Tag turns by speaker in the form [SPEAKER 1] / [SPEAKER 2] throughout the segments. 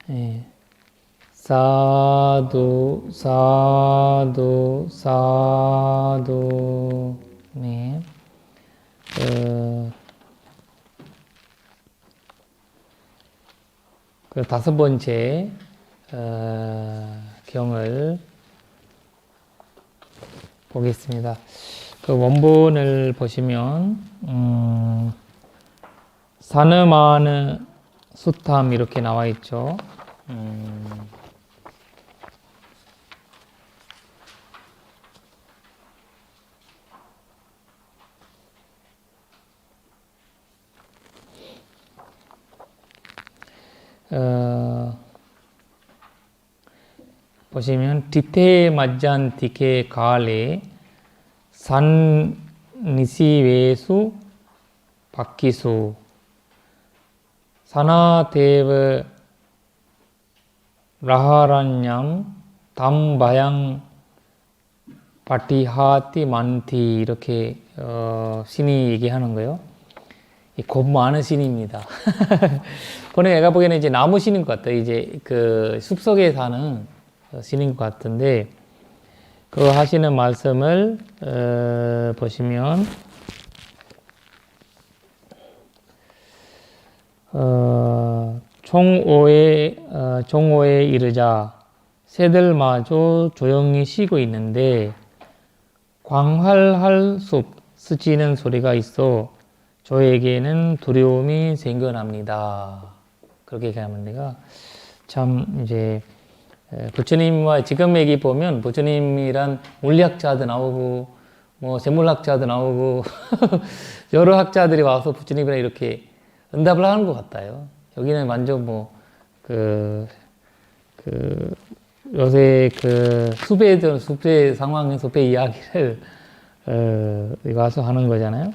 [SPEAKER 1] 예. 사두, 사두, 사두. 네. 그 다섯 번째 경을 보겠습니다. 그 원본을 보시면 사느마느 수탐 이렇게 나와 있죠. 보시면 디테 맞잔 디케 가레 산 니시웨수 바키수 사나데브 라하란냠 담바양 파티하티 만티 이렇게 신이 얘기하는 거예요. 겁 많은 신입니다. 보니까 내가 보기에는 이제 나무 신인 것 같아요. 이제 그 숲속에 사는 신인 것 같은데, 그 하시는 말씀을 보시면 종오에 이르자 새들마저 조용히 쉬고 있는데 광활할 숲 스치는 소리가 있어 저에게는 두려움이 생겨납니다. 그렇게 얘기하면 내가 참 이제 부처님과 지금 얘기 보면 부처님이란 물리학자도 나오고 뭐 생물학자도 나오고 여러 학자들이 와서 부처님이랑 이렇게 응답을 하는 것 같아요. 여기는 완전 요새 숲의 상황, 숲의 이야기를 와서 하는 거잖아요.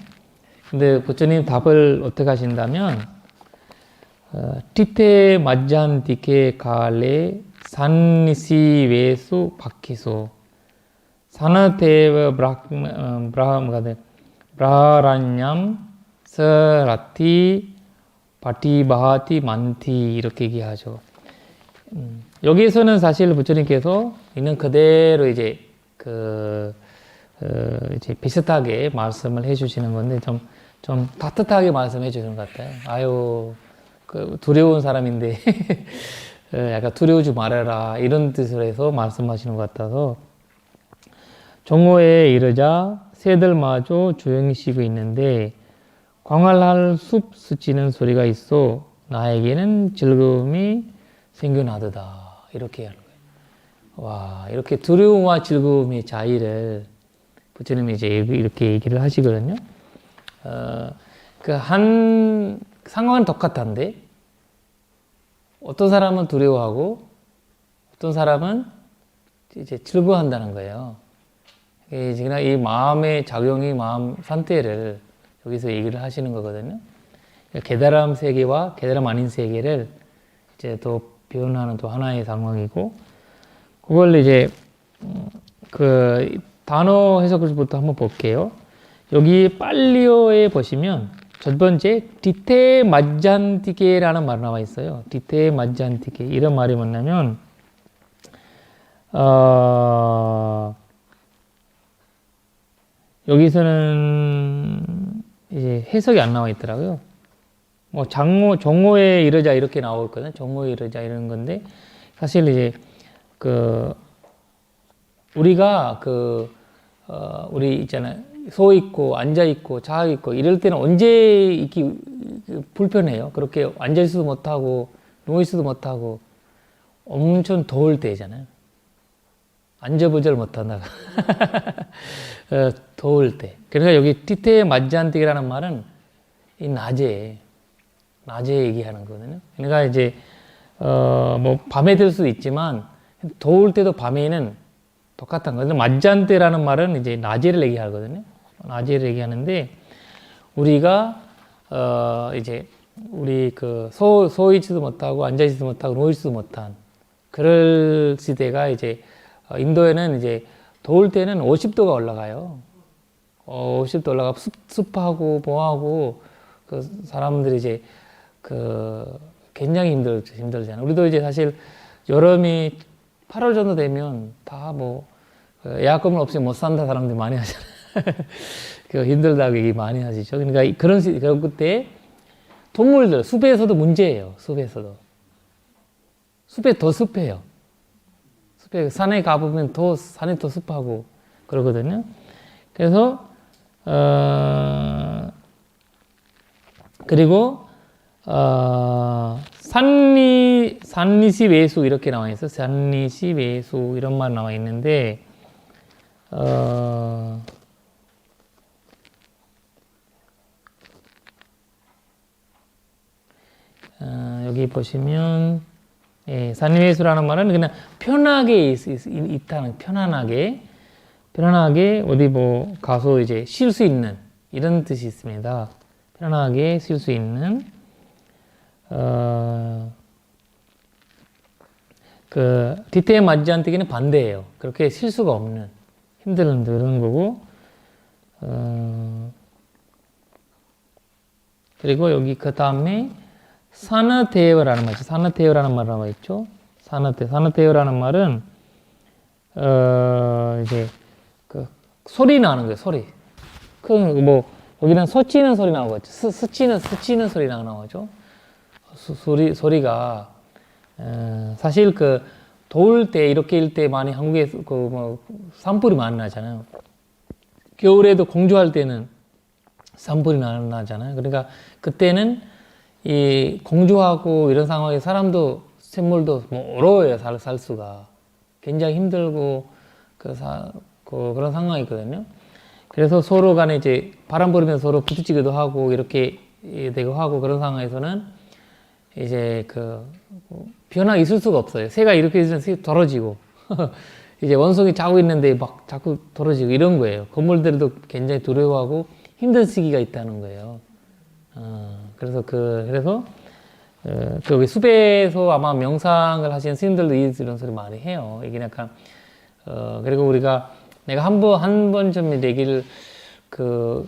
[SPEAKER 1] 근데 부처님 답을 어떻게 하신다면 티테 맞잔 디케 가레 산니시 외수 바키소 사나테브 브라하란냠 서라티 바티바하티 만티 이렇게 얘기하죠. 여기에서는 사실 부처님께서 있는 그대로 이제 이제 비슷하게 말씀을 해주시는 건데 좀 따뜻하게 말씀해 주시는 것 같아요. 아유, 두려운 사람인데 약간 두려우지 말아라 이런 뜻으로 해서 말씀하시는 것 같아서 정오에 이르자 새들마저 조용히 쉬고 있는데 광활할 숲 스치는 소리가 있어 나에게는 즐거움이 생겨나도다 이렇게 하는 거예요. 와, 이렇게 두려움과 즐거움의 차이를 부처님이 이제 이렇게 얘기를 하시거든요. 한 상황은 똑같은데 어떤 사람은 두려워하고 어떤 사람은 이제 즐거워한다는 거예요. 지금 이 마음의 작용이 마음 상태를 여기서 얘기를 하시는 거거든요. 깨달음 세계와 깨달음 아닌 세계를 이제 또 표현하는 또 하나의 상황이고, 그걸 이제 그 단어 해석부터 한번 볼게요. 여기 빨리어에 보시면 첫 번째 디테 맞잔티케라는 말 나와 있어요. 디테 맞잔티케 이런 말이 뭐냐면 여기서는 이제 해석이 안 나와 있더라고요. 뭐 정오에 이르자 이렇게 나오거든요. 정오에 이르자 이런 건데 사실 이제 우리가 우리 있잖아요. 서 있고 앉아 있고 자 있고 이럴 때는 언제 이렇게 불편해요. 그렇게 앉아 있어도 못 하고 누워 있어도 못 하고 엄청 더울 때잖아요. 앉아보질 못한다. 더울 때. 그러니까 여기 티테에 맞지않기라는 말은 이 낮에 얘기하는 거거든요. 그러니까 이제 뭐 밤에 될 수도 있지만 더울 때도 밤에는 똑같은 거예요. 맞지않대라는 말은 이제 낮에를 얘기하거든요. 낮에를 얘기하는데 우리가 이제 우리 서 있지도 못하고 앉아 있지도 못하고 누워 있지도 못한 그럴 시대가 이제 인도에는 이제 더울 때는 50도가 올라가요. 50도 올라가 습하고 뭐하고 그 사람들이 이제 굉장히 힘들잖아요. 우리도 이제 사실 여름이 8월 정도 되면 다 뭐 에어컨 없이 못 산다 사람들 많이 하잖아요. 그 힘들다고 얘기 많이 하시죠. 그러니까 그런 그때 동물들 숲에서도 문제예요. 숲에서도 숲에 더 습해요. 숲에 산에 가보면 산이 더 습하고 그러거든요. 그래서 그리고 산리시 외수 이렇게 나와 있어. 산리시 외수 이런 말 나와 있는데 여기 보시면 산리외수라는 말은 그냥 편하게 있다는 편안하게 어디 뭐 가서 이제 쉴 수 있는 이런 뜻이 있습니다. 편안하게 쉴 수 있는 그 뒤태에 맞지 않기는 반대예요. 그렇게 쉴 수가 없는 힘든 그런 거고 그리고 여기 그 다음에 사느테어라는 말이죠. 사느테어라는 말 나와 있죠. 사느테어라는 말은 이제 그 소리 나는 거예요. 소리. 그 뭐 여기는 소치는 소리 나오겠죠. 스치는 소리 나오죠. 소리가 사실 그 더울 때 이렇게 일 때 많이 한국에 그 뭐 산불이 많이 나잖아요. 겨울에도 공주할 때는 산불이 나잖아요. 그러니까 그때는 이 공주하고 이런 상황에 사람도 생물도 뭐 어려워요. 살 수가 굉장히 힘들고 그런 상황이거든요. 그래서 서로 간에 이제 바람 불으면 서로 부딪히기도 하고 이렇게 되고 하고 그런 상황에서는 이제 변화가 있을 수가 없어요. 새가 이렇게 있으면 새 떨어지고 이제 원숭이 자고 있는데 막 자꾸 떨어지고 이런 거예요. 건물들도 굉장히 두려워하고 힘든 시기가 있다는 거예요. 그래서 그 숲에서 아마 명상을 하시는 스님들도 이런 소리 많이 해요. 이게 약간 그리고 내가 한 번쯤 얘기를 그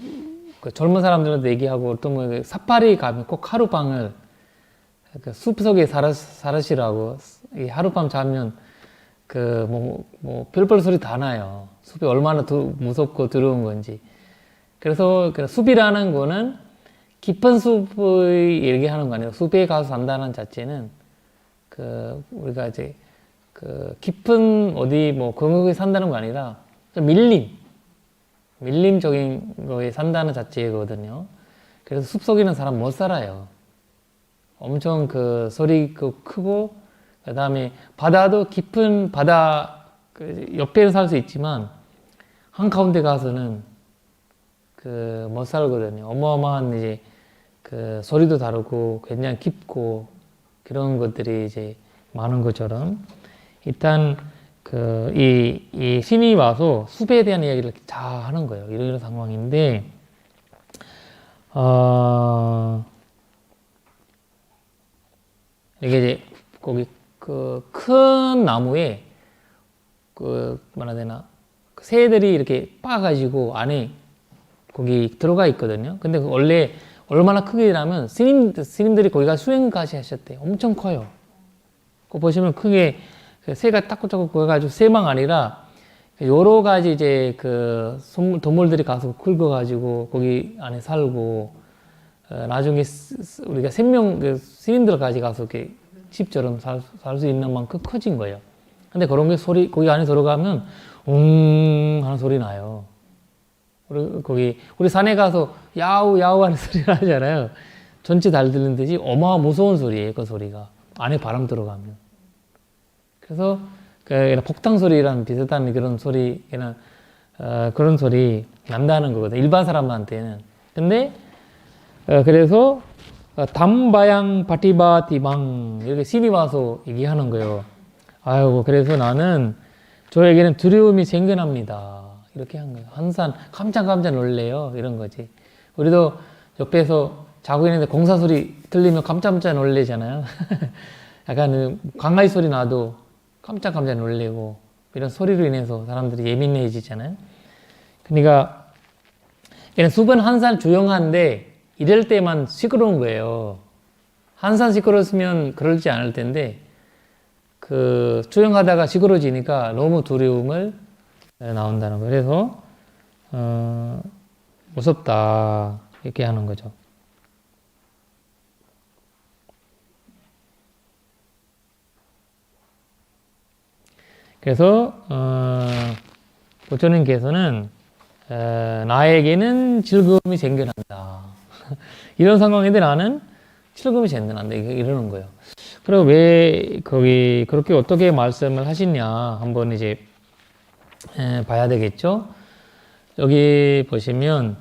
[SPEAKER 1] 젊은 사람들한테 얘기하고 어떤 분 사파리 가면 꼭 하룻밤을 그 숲속에 살으시라고 이 하룻밤 자면 뭐 별별 소리 다 나요. 숲이 얼마나 무섭고 두려운 건지. 그래서 숲이라는 거는 깊은 숲을 얘기하는 거 아니에요. 숲에 가서 산다는 자체는 우리가 이제 깊은 어디 뭐 거기에 산다는 거 아니라 밀림적인 거에 산다는 자체거든요. 그래서 숲속에 있는 사람 못 살아요. 엄청 소리 크고 그 다음에 바다도 깊은 바다 옆에는 살 수 있지만 한가운데 가서는 못 살거든요. 어마어마한 이제 소리도 다르고 굉장히 깊고 그런 것들이 이제 많은 것처럼 일단 이 신이 와서 숲에 대한 이야기를 다 하는 거예요. 이런 상황인데 이게 이제 거기 큰 나무에 뭐라 해야 되나 새들이 이렇게 빠가지고 안에 거기 들어가 있거든요. 근데 원래 얼마나 크게냐면 스님들이 거기가 수행까지 하셨대요. 엄청 커요. 그거 보시면 크게 새가 따꾸따꾸 그래가지고 새만 아니라 여러 가지 이제 동물들이 가서 긁어가지고 거기 안에 살고 나중에 우리가 스님들까지 가서 이렇게 집처럼 살 수 있는 만큼 커진 거예요. 근데 그런 게 거기 안에 들어가면 하는 소리 나요. 우리 산에 가서 야우 야우 하는 소리 나잖아요. 전체 달 들리는 듯이 어마어마 무서운 소리예요. 그 소리가 안에 바람 들어가면. 그래서 복당 소리랑 비슷한 그런 소리, 그런 소리 난다는 거거든요. 일반 사람한테는. 근데 그래서 담바양 바티바티방 이렇게 신이 와서 얘기하는 거예요. 아이고 그래서 나는 저에게는 두려움이 생겨납니다. 이렇게 한 거예요. 항상 깜짝 놀래요. 이런 거지. 우리도 옆에서 자고 있는데 공사 소리 들리면 깜짝 놀래잖아요. 약간 강아지 소리 나도 깜짝 놀래고 이런 소리로 인해서 사람들이 예민해지잖아요. 그러니까 숲은 항상 조용한데 이럴 때만 시끄러운 거예요. 한산 시끄러웠으면 그러지 않을 텐데 그 수영하다가 시끄러지니까 너무 두려움을 나온다는 거예요. 그래서 무섭다 이렇게 하는 거죠. 그래서 부처님께서는 나에게는 즐거움이 생겨난다. 이런 상황인데 나는 즐거움이 생겨난다. 이러는 거예요. 그리고 왜 거기 그렇게 어떻게 말씀을 하시냐 한번 이제 봐야 되겠죠. 여기 보시면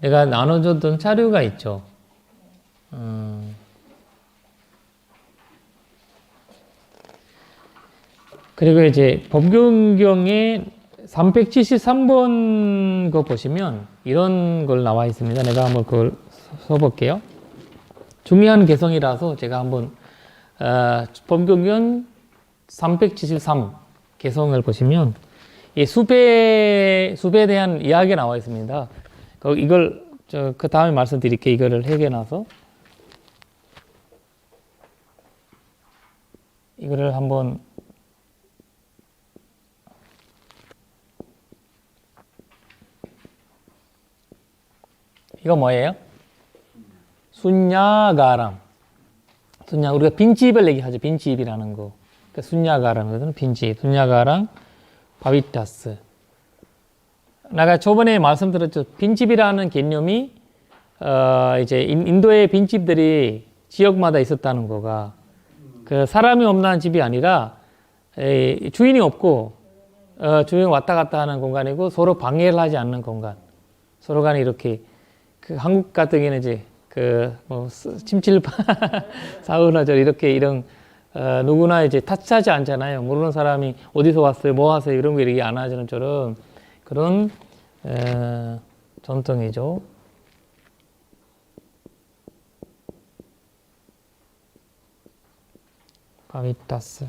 [SPEAKER 1] 내가 나눠줬던 자료가 있죠. 그리고 이제 법경경에 373번 거 보시면 이런 걸 나와 있습니다. 내가 한번 그걸 써볼게요. 중요한 개성이라서 제가 한번 법경경 373 개성을 보시면 이 숲에 대한 이야기가 나와 있습니다. 이걸 그 다음에 말씀드릴게요. 이거를 해결해놔서 이거를 한번 이거 뭐예요? 순야가람. 우리가 빈집을 얘기하죠. 빈집이라는 거. 그러니까 순야가람. 빈집. 순야가람, 바비타스. 내가 저번에 말씀드렸죠. 빈집이라는 개념이, 이제 인도의 빈집들이 지역마다 있었다는 거가, 그 사람이 없는 집이 아니라, 주인이 없고, 주인이 왔다 갔다 하는 공간이고, 서로 방해를 하지 않는 공간. 서로 간에 이렇게, 그 한국 같은 경우는 이제 침칠판 사우나죠. 이렇게 이런 누구나 이제 타치하지 않잖아요. 모르는 사람이 어디서 왔어요, 뭐 하세요 이런 거 얘기 안 하는 것처럼 그런 전통이죠. 바비타스.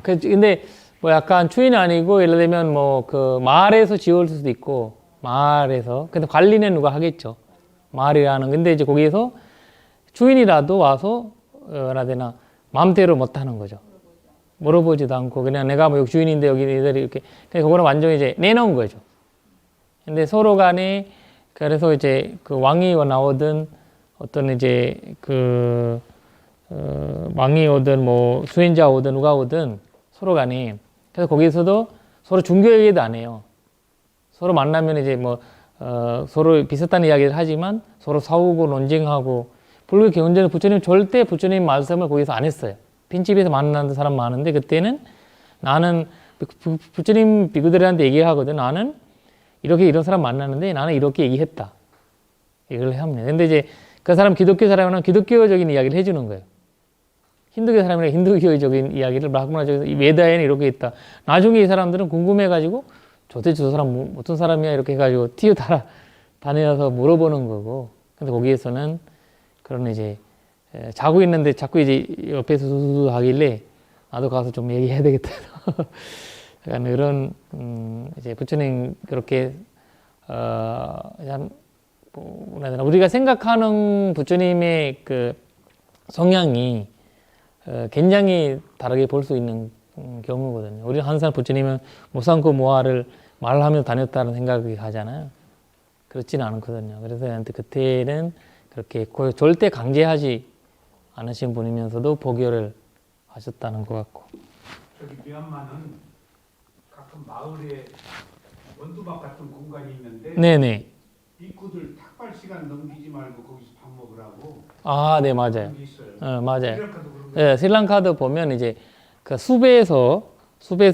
[SPEAKER 1] 근데 뭐 약간 주인이 아니고 예를 들면 뭐 그 마을에서 지을 수도 있고 마을에서 근데 관리는 누가 하겠죠. 마을이라는 근데 이제 거기에서 주인이라도 와서 뭐라 해야 되나 마음대로 못 하는 거죠. 물어보지도 않고 그냥 내가 뭐 여기 주인인데 여기 애들이 이렇게 그냥 그거는 완전히 이제 내놓은 거죠. 근데 서로 간에 그래서 이제 그 왕이 나오든 어떤 이제 그 왕이 오든 뭐 수행자 오든 누가 오든 서로 간에 그래서 거기서도 서로 종교 얘기도 안 해요. 서로 만나면 이제 뭐 서로 비슷한 이야기를 하지만 서로 싸우고 논쟁하고 불교 경전에 부처님 절대 부처님 말씀을 거기서 안 했어요. 빈집에서 만나는 사람 많은데 그때는 나는 부처님 비구들한테 얘기하거든. 나는 이렇게 이런 사람 만나는데 나는 이렇게 얘기했다. 이걸 합니다. 근데 이제 그 사람 기독교 사람은 기독교적인 이야기를 해주는 거예요. 힌두교 사람이랑 힌두교적인 이야기를 브라흐마적인 외다에는 이렇게 있다. 나중에 이 사람들은 궁금해가지고 도대체 저 사람 어떤 사람이야 이렇게 해가지고 다녀서 물어보는 거고. 근데 거기에서는 그런 이제 자고 있는데 자꾸 이제 옆에서 수수 하길래 나도 가서 좀 얘기해야 되겠다. 약간 이런 이제 부처님 그렇게 그냥 우리가 생각하는 부처님의 그 성향이 굉장히 다르게 볼 수 있는 경우거든요. 우리 항상 부처님은 무상고 무아를 말하며 다녔다는 생각이 하잖아요. 그렇지는 않거든요. 그래서 그때는 그렇게 절대 강제하지 않으신 분이면서도 보결을 하셨다는 것 같고.
[SPEAKER 2] 저기 미얀마는 가끔 마을에 원두막 같은 공간이 있는데
[SPEAKER 1] 네네.
[SPEAKER 2] 비구들 탁발 시간 넘기지 말고 거기서 밥 먹으라고.
[SPEAKER 1] 아, 네, 맞아요. 맞아요.
[SPEAKER 2] 스리랑카도 그런 거.
[SPEAKER 1] 네, 스리랑카도 보면 이제 그 숲에서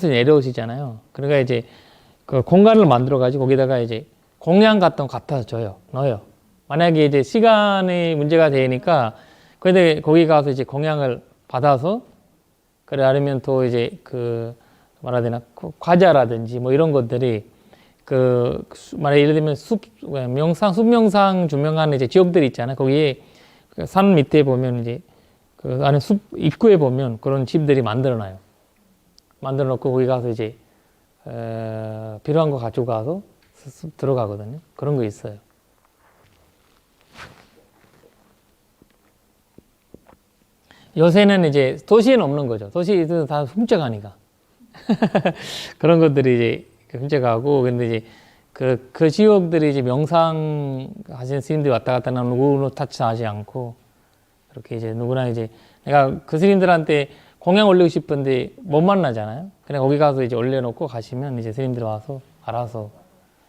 [SPEAKER 1] 내려오시잖아요. 그러니까 이제 그 공간을 만들어 가지고 거기다가 이제 공양 같은 거 갖다 줘요. 넣어요. 만약에 이제 시간이 문제가 되니까 근데 거기 가서 이제 공양을 받아서 그래 아니면 또 이제 그 말해야 되나 과자라든지 뭐 이런 것들이 그 만약 예를 들면 숲 명상 주명하는 이제 지역들이 있잖아요. 거기에 산 밑에 보면 이제 그 안에 숲 입구에 보면 그런 집들이 만들어 놓고 거기 가서 이제 필요한 거 가지고 가서 들어가거든요. 그런 거 있어요. 요새는 이제 도시에는 없는 거죠. 도시에서 다 훔쳐가니까. 그런 것들이 이제 훔쳐가고, 근데 이제 그 지역들이 이제 명상 하시는 스님들이 왔다 갔다 하는 누구는 타치하지 않고, 그렇게 이제 누구나 이제 내가 그 스님들한테 공양 올리고 싶은데 못 만나잖아요. 그냥 거기 가서 이제 올려놓고 가시면 이제 스님들 와서 알아서.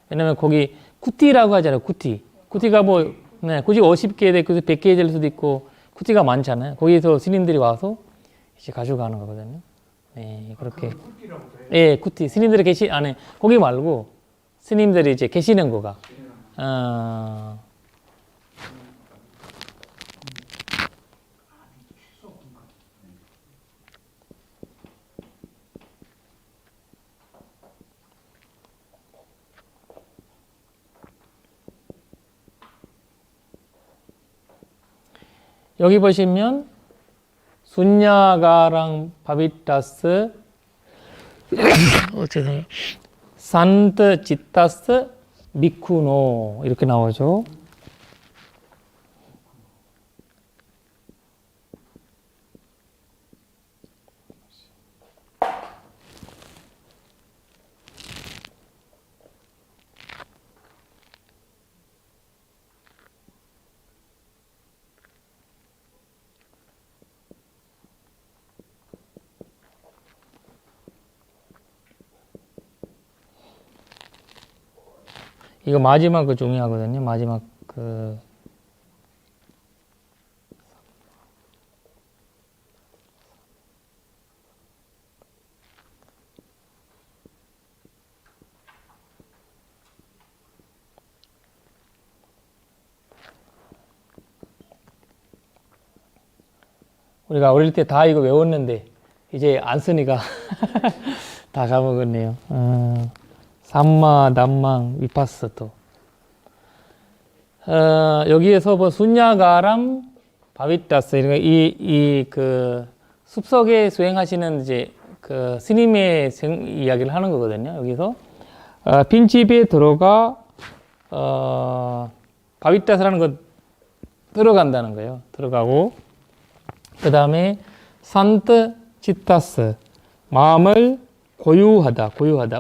[SPEAKER 1] 왜냐면 거기 쿠티라고 하잖아요. 쿠티. 쿠티가 뭐, 네, 굳이 50개 되고 100개 될 수도 있고, 쿠티가 많잖아요. 거기서 스님들이 와서 이제 가져가는 거거든요. 네, 그렇게.
[SPEAKER 2] 꿀띠라고 해요.
[SPEAKER 1] 예, 쿠티. 스님들이 안에, 거기 말고 스님들이 이제 계시는 거가. 여기 보시면 순야가랑 바비타스 죄송해요. 산트 지타스 미쿠노 이렇게 나오죠. 이거 마지막 그 중요하거든요. 마지막 그 우리가 어릴 때 다 이거 외웠는데 이제 안 쓰니까 다 까먹었네요. 삼마, 남망, 위파스토. 여기에서 뭐 순야가람, 바비타스 그 숲속에 수행하시는 이제 그 스님의 이야기를 하는 거거든요. 여기서 빈집에 들어가 바비타스라는 거 들어간다는 거예요. 들어가고 그 다음에 산트 치타스 마음을 고유하다.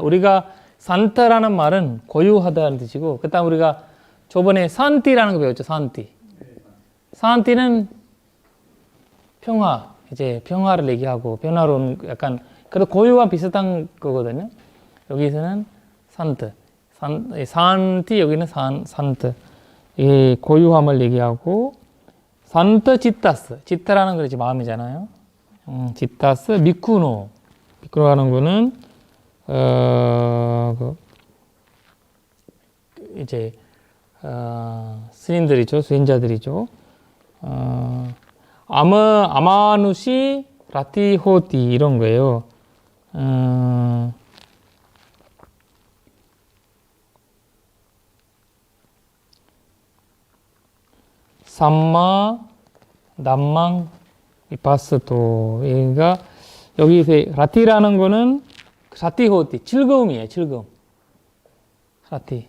[SPEAKER 1] 우리가 산타라는 말은 고유하다는 뜻이고, 그 다음 우리가 저번에 산티라는 거 배웠죠. 산티는 평화, 이제 평화를 얘기하고, 평화로운 약간, 그래도 고유와 비슷한 거거든요. 여기서는 산티, 여기는 산트. 이 고유함을 얘기하고, 산트 지타라는 거 이제 마음이잖아요. 지타스, 미쿠노라는 거는 이제 스님들이죠, 수행자들이죠. 아마누시 라티호티 이런 거예요. 삼마, 남망, 위파스토. 그러니까 여기서 라티라는 거는 사티호티, 즐거움이에요, 즐거움. 사티.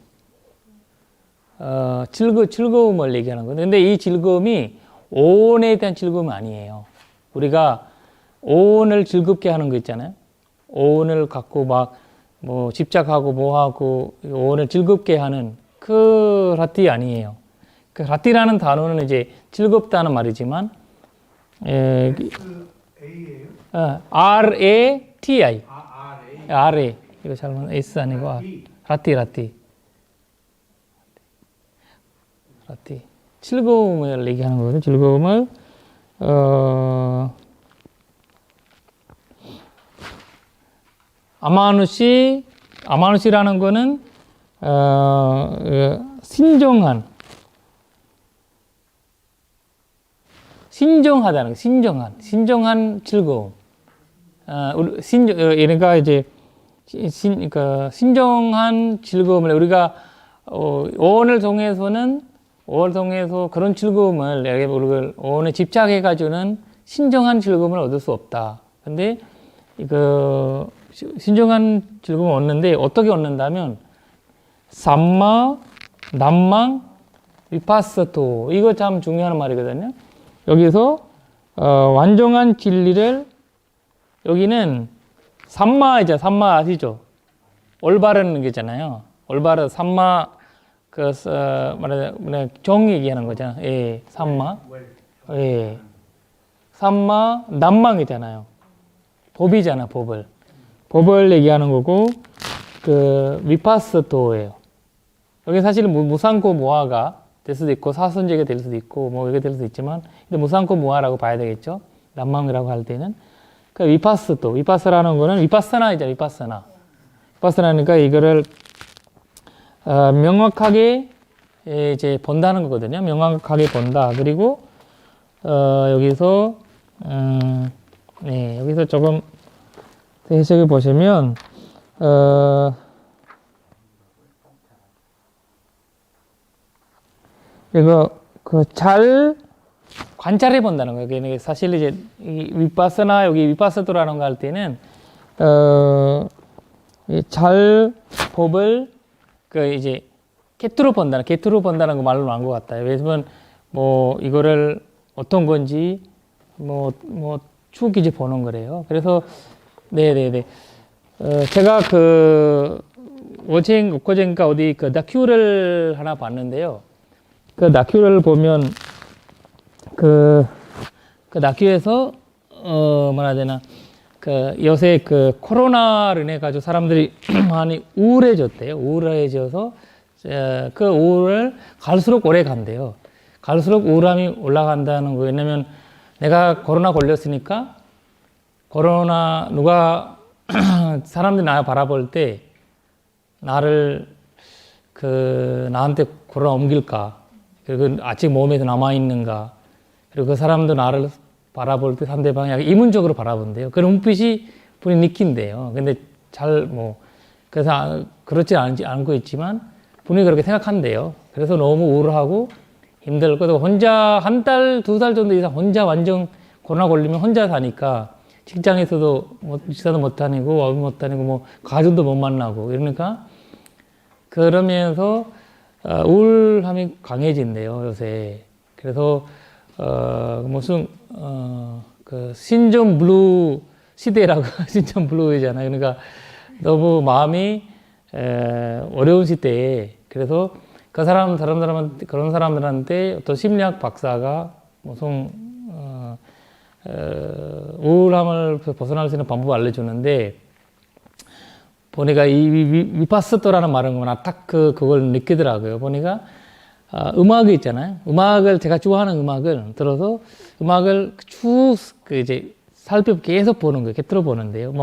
[SPEAKER 1] 즐거움을 얘기하는 건데, 근데 이 즐거움이 오온에 대한 즐거움이 아니에요. 우리가 오온을 즐겁게 하는 거 있잖아요. 오온을 갖고 뭐 집착하고 뭐하고 오온을 즐겁게 하는 그 라티 아니에요. 그 라티라는 단어는 이제 즐겁다는 말이지만,
[SPEAKER 2] A예요?
[SPEAKER 1] R-A-T-I.
[SPEAKER 2] R-A.
[SPEAKER 1] R-A. 이거 잘못, S 아니고 R. 라티. 즐거움을 얘기하는 거거든요. 즐거움을, 아마누시라는 거는, 신정하다는 거, 신정한 즐거움. 그러니까 이제, 신정한 즐거움을 우리가, 오온을 통해서 그런 즐거움을, 오온에 집착해가지고는 신정한 즐거움을 얻을 수 없다. 근데, 신정한 즐거움을 얻는데, 어떻게 얻는다면, 삼마, 남망, 위파스토. 이거 참 중요한 말이거든요. 여기서 완전한 진리를, 여기는 삼마이죠. 삼마 아시죠? 올바른 게잖아요. 올바른 삼마, 정 얘기하는 거잖아. 예, 삼마. 예. 삼마, 남망이잖아요. 법이잖아, 법을. 법을 얘기하는 거고, 위파스토예요. 여기 사실은 무상코 무아가 될 수도 있고, 사선제가 될 수도 있고, 뭐, 이게 될 수도 있지만, 근데 무상코 무아라고 봐야 되겠죠? 남망이라고 할 때는. 위파스토. 위파스라는 거는 위파스나이죠, 위파스나. 위파스나니까 이거를, 명확하게 이제 본다는 거거든요. 명확하게 본다. 그리고, 여기서, 네, 여기서 조금 해석해 보시면, 이거, 잘 관찰해 본다는 거예요. 그게 사실 이제, 위파스나, 여기 위파스토라는 거 할 때는, 잘 법을, 이제, 게투로 본다는 거 말로 나온 것 같아요. 왜냐면, 뭐, 이거를 어떤 건지, 쭉 이제 보는 거래요. 그래서, 네네네. 제가 어젠가 어디 다큐를 하나 봤는데요. 그 다큐를 보면, 다큐에서, 뭐라 해야 되나, 요새 코로나로 인해 가지고 사람들이 많이 우울해졌대요. 우울해져서, 그 우울을 갈수록 오래 간대요. 갈수록 우울함이 올라간다는 거예요. 왜냐면 내가 코로나 걸렸으니까 사람들이 나 바라볼 때 나한테 코로나 옮길까? 그리고 아직 몸에서 남아있는가? 그리고 그 사람도 나를 바라볼 때 상대방이 약간 이문적으로 바라본대요. 그런 눈빛이 분이 느낀대요. 근데 그래서 그렇지 않고 있지만 분이 그렇게 생각한대요. 그래서 너무 우울하고 힘들고, 혼자 한 달, 두 달 정도 이상 혼자 완전 코로나 걸리면 혼자 사니까 직장에서도 식사도 못 다니고, 업무 못 다니고, 가족도 못 만나고, 이러니까 그러면서 우울함이 강해진대요, 요새. 그래서, 신종 블루 시대라고, 신종 블루잖아요. 그러니까 너무 마음이 어려운 시대에, 그래서 그런 사람들한테 어떤 심리학 박사가 무슨 우울함을 벗어날 수 있는 방법을 알려주는데, 보니까 이 위파스토라는 말은 뭐나 딱 그걸 느끼더라고요. 보니까 음악이 있잖아요. 제가 좋아하는 음악을 들어서 음악을 쭉 이제 계속 보는 거예요. 곁들여 보는데요.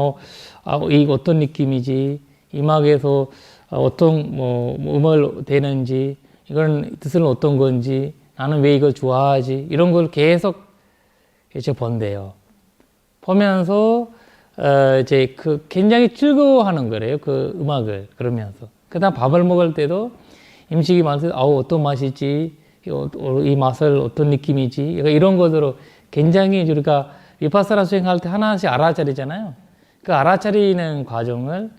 [SPEAKER 1] 이거 어떤 느낌이지, 이 음악에서 어떤 음악을 대는지, 이건 뜻은 어떤 건지, 나는 왜 이걸 좋아하지, 이런 걸 계속 이제 본대요. 보면서 이제 굉장히 즐거워하는 거래요. 그 음악을 그러면서. 그다음 밥을 먹을 때도 음식이 맛을 어떤 맛이지, 이 맛을 어떤 느낌이지, 이런 것으로 굉장히 우리가 위파사나 수행할 때 하나씩 알아차리잖아요. 그 알아차리는 과정을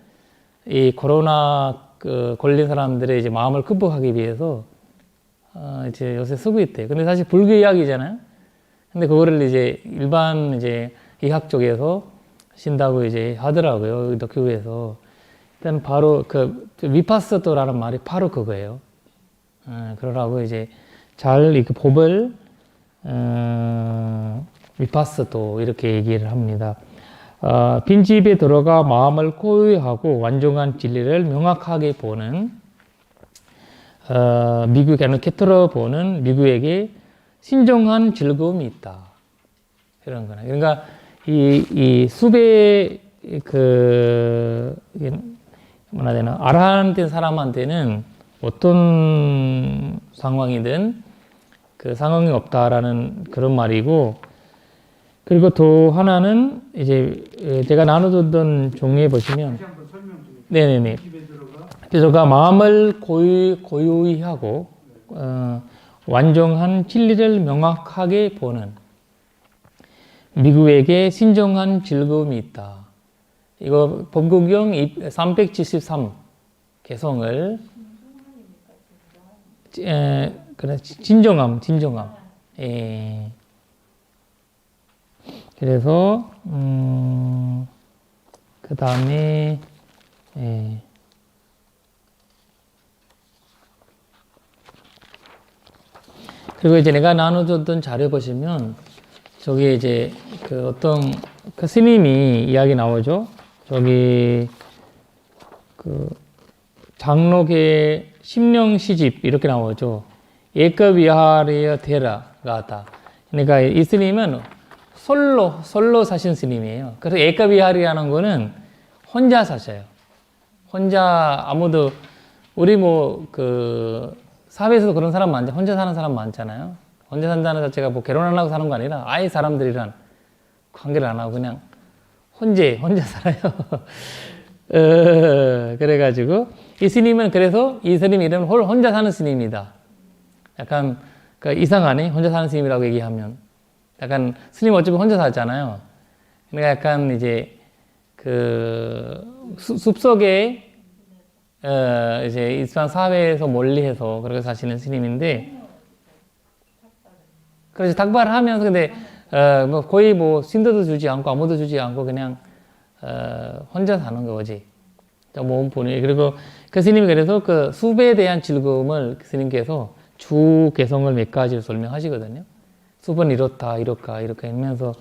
[SPEAKER 1] 이 코로나 걸린 사람들의 이제 마음을 극복하기 위해서 이제 요새 쓰고 있대요. 근데 사실 불교 이야기잖아요. 근데 그거를 이제 일반 이제 의학 쪽에서 신다고 이제 하더라고요. 교회에서. 일단 바로 위파스토라는 말이 바로 그거예요. 그러라고 이제 잘 이 법을 위파스토 이렇게 얘기를 합니다. 빈집에 들어가 마음을 고요하고 완전한 진리를 명확하게 보는 미국에는 곁들여 보는 미국에게 신중한 즐거움이 있다. 이런 거나. 그러니까 이 수배 뭐라 되나 아라한테 사람한테는 어떤 상황이든 그 상황이 없다라는 그런 말이고, 그리고 또 하나는 이제 제가 나눠줬던 종이에 보시면,
[SPEAKER 2] 다시 한번 설명 좀 해주세요.
[SPEAKER 1] 네네네.
[SPEAKER 2] 집에
[SPEAKER 1] 그래서 마음을 고요히 하고 완전한 진리를 명확하게 보는 미국에게 신중한 즐거움이 있다. 이거 법국경 373 개성을 그래, 진정함. 예. 그래서, 그 다음에, 예. 그리고 이제 내가 나눠줬던 자료 보시면, 저기 이제 그 어떤 그 스님이 이야기 나오죠. 저기 그 장록의 심령 시집 이렇게 나오죠. 예급위하르여 테라가다. 그러니까 이 스님은 솔로 사신 스님이에요. 그래서 예급위하르라는 거는 혼자 사셔요. 혼자 아무도 우리 뭐 그 사회에서도 그런 사람 많죠. 혼자 사는 사람 많잖아요. 혼자 산다는 자체가 뭐 결혼 안 하고 사는 거 아니라 아예 사람들이랑 관계를 안 하고 그냥 혼자 살아요. 그래가지고 이 스님은 그래서 이 스님 이름은 혼자 사는 스님이다. 약간 그 이상하네. 혼자 사는 스님이라고 얘기하면 약간 스님 어차피 혼자 살잖아요. 그러니까 약간 이제 그 숲속에 이제 일반 사회에서 멀리해서 그렇게 사시는 스님인데, 그래서 닭발을 하면서 근데 뭐 거의 뭐 신도도 주지 않고 아무도 주지 않고 그냥 혼자 사는 거지. 몸 보니. 그리고 그 스님이 그래서 그 숲에 대한 즐거움을 그 스님께서 주 개성을 몇 가지를 설명하시거든요. 숲은 이렇다, 이렇다, 이렇게 하면서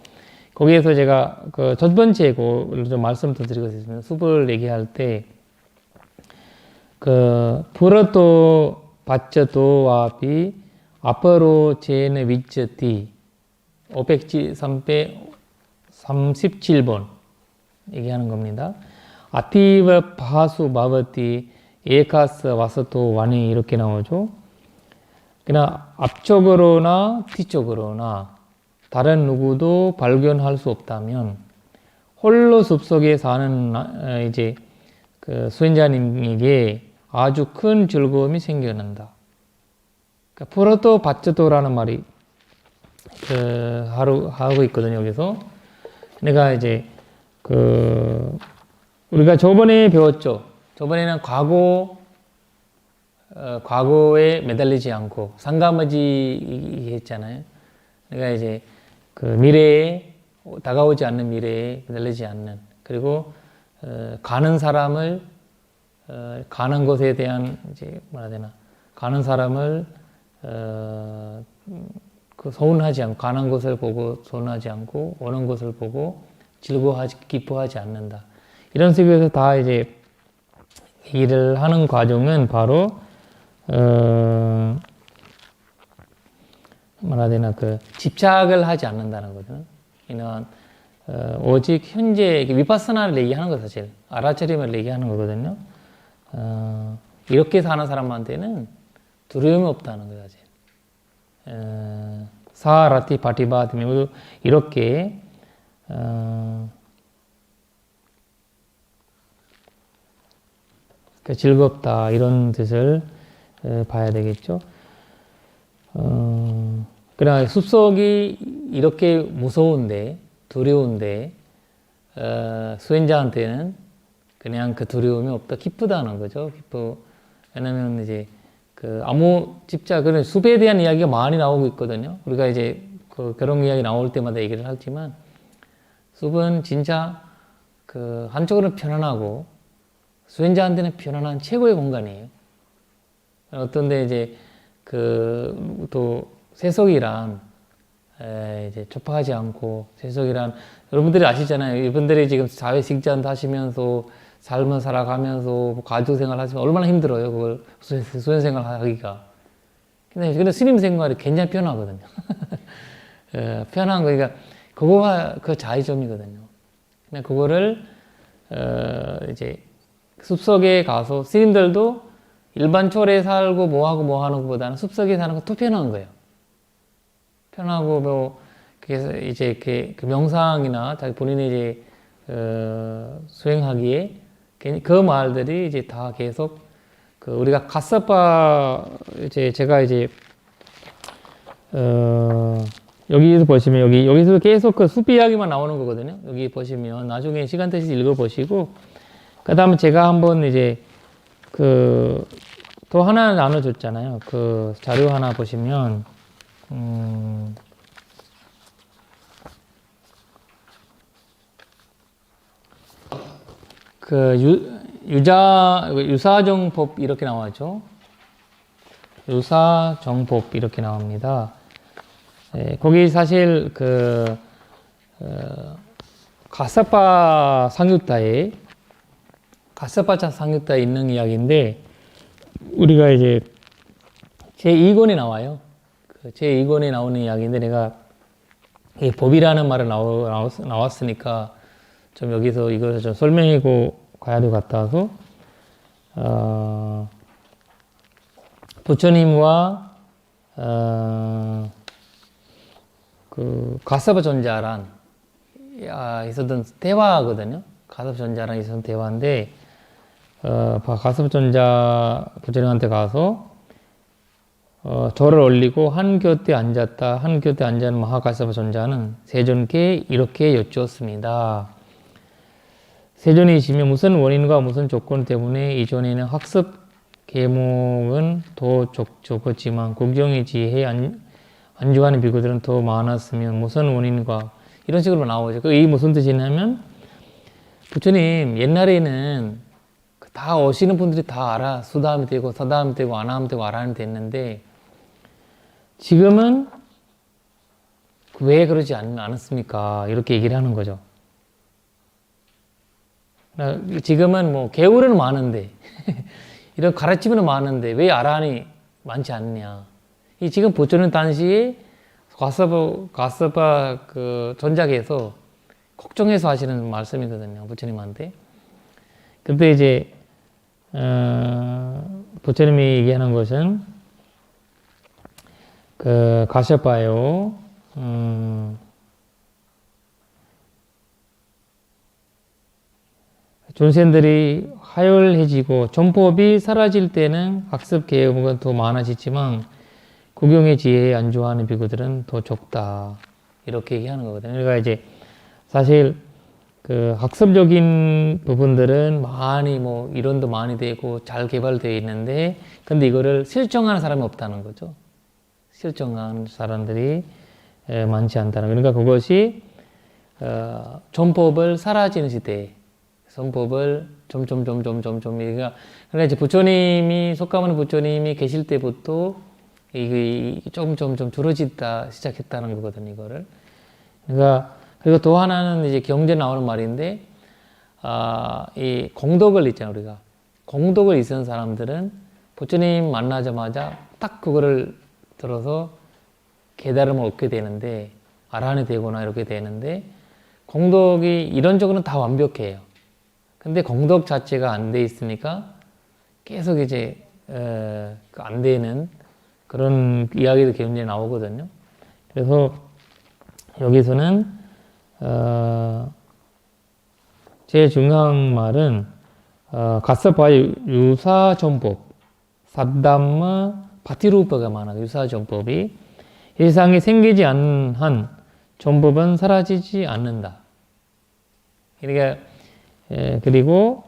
[SPEAKER 1] 거기에서 제가 그 첫 번째 거를 좀 말씀을 더 드리겠습니다. 숲을 얘기할 때 그 불어도 받쳐도 와비 앞으로 제네 위치티 537번 얘기하는 겁니다. 아티브 바수 바버티 에카스 와서도 와니 이렇게 나오죠. 그냥 앞쪽으로나 뒤쪽으로나 다른 누구도 발견할 수 없다면 홀로 숲속에 사는 이제 그 수행자님에게 아주 큰 즐거움이 생겨난다. 그러니까 풀어도 받쳐도라는 말이 그 하고 있거든요. 여기서 내가 이제 그 우리가 저번에 배웠죠. 저번에는 과거에 매달리지 않고 상가머지 했잖아요. 내가 이제 그 미래에 다가오지 않는 미래에 매달리지 않는, 그리고 가는 사람을 가는 것에 대한 이제 뭐라 해야 되나, 가는 사람을 그 서운하지 않고, 가는 것을 보고 서운하지 않고 오는 것을 보고 기뻐하지 않는다. 이런 식으로 다 이제 일을 하는 과정은 바로 뭐라 해야 되나, 그 집착을 하지 않는다는 거죠. 이런 오직 현재 위파스나를 얘기하는 거, 사실 알아차림을 얘기하는 거거든요. 이렇게 사는 사람한테는 두려움이 없다는 거죠, 사실. 사라티 파티바티 모두 이렇게 즐겁다 이런 뜻을 봐야 되겠죠. 그러나 숲속이 이렇게 무서운데, 두려운데 수행자한테는 그냥 그 두려움이 없다, 기쁘다는 거죠. 왜냐면 이제 그 아무 집착, 그런 숲에 대한 이야기가 많이 나오고 있거든요. 우리가 이제 그 그런 이야기 나올 때마다 얘기를 하지만 숲은 진짜 그 한쪽으로는 편안하고 수행자한테는 편안한 최고의 공간이에요. 어떤데 이제 그 또 세속이란 이제 좁아하지 않고, 세속이란 여러분들이 아시잖아요. 이분들이 지금 사회 직장 하시면서 삶을 살아가면서 가족 생활 하시면 얼마나 힘들어요. 그걸 수행 생활 하기가. 근데 스님 생활이 굉장히 편하거든요. 편한 거, 그러니까 그거가 그 자의점이거든요. 그냥 그거를 이제 숲속에 가서 스님들도 일반 철에 살고 뭐 하는 것보다는 숲속에 사는 거 더 편한 거예요. 편하고 뭐 그래서 이제 그 명상이나 자기 본인이 이제 수행하기에 그 말들이 이제 다 계속 그 우리가 가사파 이제 제가 이제 여기서 보시면 여기서 계속 그 숲 이야기만 나오는 거거든요. 여기 보시면 나중에 시간 되시 읽어 보시고, 그다음에 제가 한번 이제 그 또 하나 나눠줬잖아요. 그 자료 하나 보시면, 유사정법 이렇게 나와죠. 유사정법 이렇게 나옵니다. 거기 사실 가사파 상육다에 있는 이야기인데, 우리가 이제 제2권에 나와요. 제2권에 나오는 이야기인데, 내가 이 법이라는 말을 나왔으니까 좀 여기서 이것을 좀 설명하고 가야 될 것 같아서, 부처님과 그 가섭 전자란 있었던 대화거든요. 가섭 전자랑 있었던 대화인데, 가섭 전자 부처님한테 가서 절을 올리고 한 곁에 앉았다. 한 곁에 앉은 마하가섭 전자는 세존께 이렇게 여쭈었습니다. 세존이시며 무슨 원인과 무슨 조건 때문에 이전에는 학습 계목은 더 적었지만 국정의 지혜에 안주하는 비구들은 더 많았으면 무슨 원인과 이런 식으로 나오죠. 이 무슨 뜻이냐면, 부처님 옛날에는 다 오시는 분들이 다 알아. 수다하면 되고 서다하면 되고 안 하면 되고 알아는 됐는데, 지금은 왜 그러지 않았습니까? 이렇게 얘기를 하는 거죠. 지금은 뭐 개울은 많은데 이런 가르침은 많은데 왜 아라한이 많지 않느냐. 이 지금 부처님 당시에 가서바 그 전작에서 걱정해서 하시는 말씀이거든요. 부처님한테. 근데 이제 부처님이 얘기하는 것은 가셔봐요. 존생들이 하열해지고 전법이 사라질 때는 학습 계획은 더 많아지지만 구경의 지혜에 안주하는 비구들은 더 적다. 이렇게 얘기하는 거거든요. 그러니까 이제 사실 그 학습적인 부분들은 많이 뭐 이론도 많이 되고 잘 개발되어 있는데, 근데 이거를 실정하는 사람이 없다는 거죠. 실정하는 사람들이 많지 않다는. 그러니까 그것이 전법을 사라지는 시대에 전법을 점점 그러니까 이제 부처님이 속가모니 부처님이 계실 때부터 이게 좀 줄어지다 시작했다는 거거든요. 이거를. 그러니까 그리고 또 하나는 이제 경제 나오는 말인데, 이 공덕을 있잖아요. 우리가 공덕을 있는 사람들은 부처님 만나자마자 딱 그거를 들어서 깨달음을 얻게 되는데, 아라한이 되거나 이렇게 되는데, 공덕이 이론적으로는 다 완벽해요. 근데 공덕 자체가 안 돼 있으니까 계속 이제 안 되는 그런 이야기도 굉장히 나오거든요. 그래서 여기서는 제일 중요한 말은 가서바의 유사정법, 사담마 파티루파가 많아. 유사정법이 세상에 생기지 않는 한 정법은 사라지지 않는다. 그러니까 그리고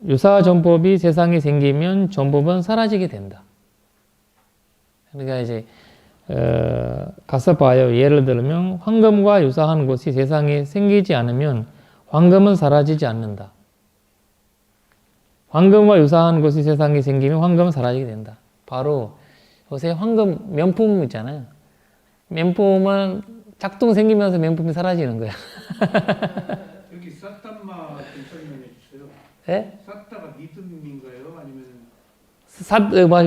[SPEAKER 1] 유사정법이 세상에 생기면 정법은 사라지게 된다. 그러니까 이제 가서 봐요. 예를 들면 황금과 유사한 것이 세상에 생기지 않으면 황금은 사라지지 않는다. 황금과 유사한 것이 세상에 생기면 황금은 사라지게 된다. 바로 요새 황금 명품 있잖아요. 명품은 작동 생기면서 명품이 사라지는 거야.
[SPEAKER 2] 여기 사담마 좀 설명해 주세요.
[SPEAKER 1] 예?
[SPEAKER 2] 사다가 믿음인가요? 아니면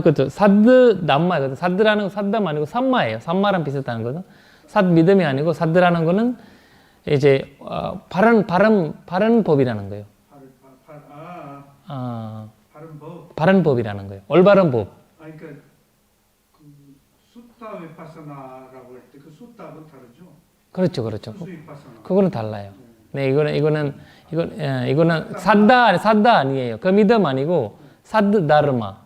[SPEAKER 1] 그렇죠. 사드 남마거든. 사드라는 거 사담 아니고 산마예요. 산마랑 비슷한 거죠. 사드 믿음이 아니고 사드라는 거는 이제 바른 법이라는 거예요.
[SPEAKER 2] 바른 법.
[SPEAKER 1] 바른 법이라는 거예요. 올바른 법.
[SPEAKER 2] 그러니까 그 수타 위파사나라고 할 때 그 수타하고는 다르죠.
[SPEAKER 1] 그렇죠.
[SPEAKER 2] 수수 위파사나.
[SPEAKER 1] 그거는 달라요. 네, 이거는 사다 아니에요. 그 믿음 아니고 사드 다르마.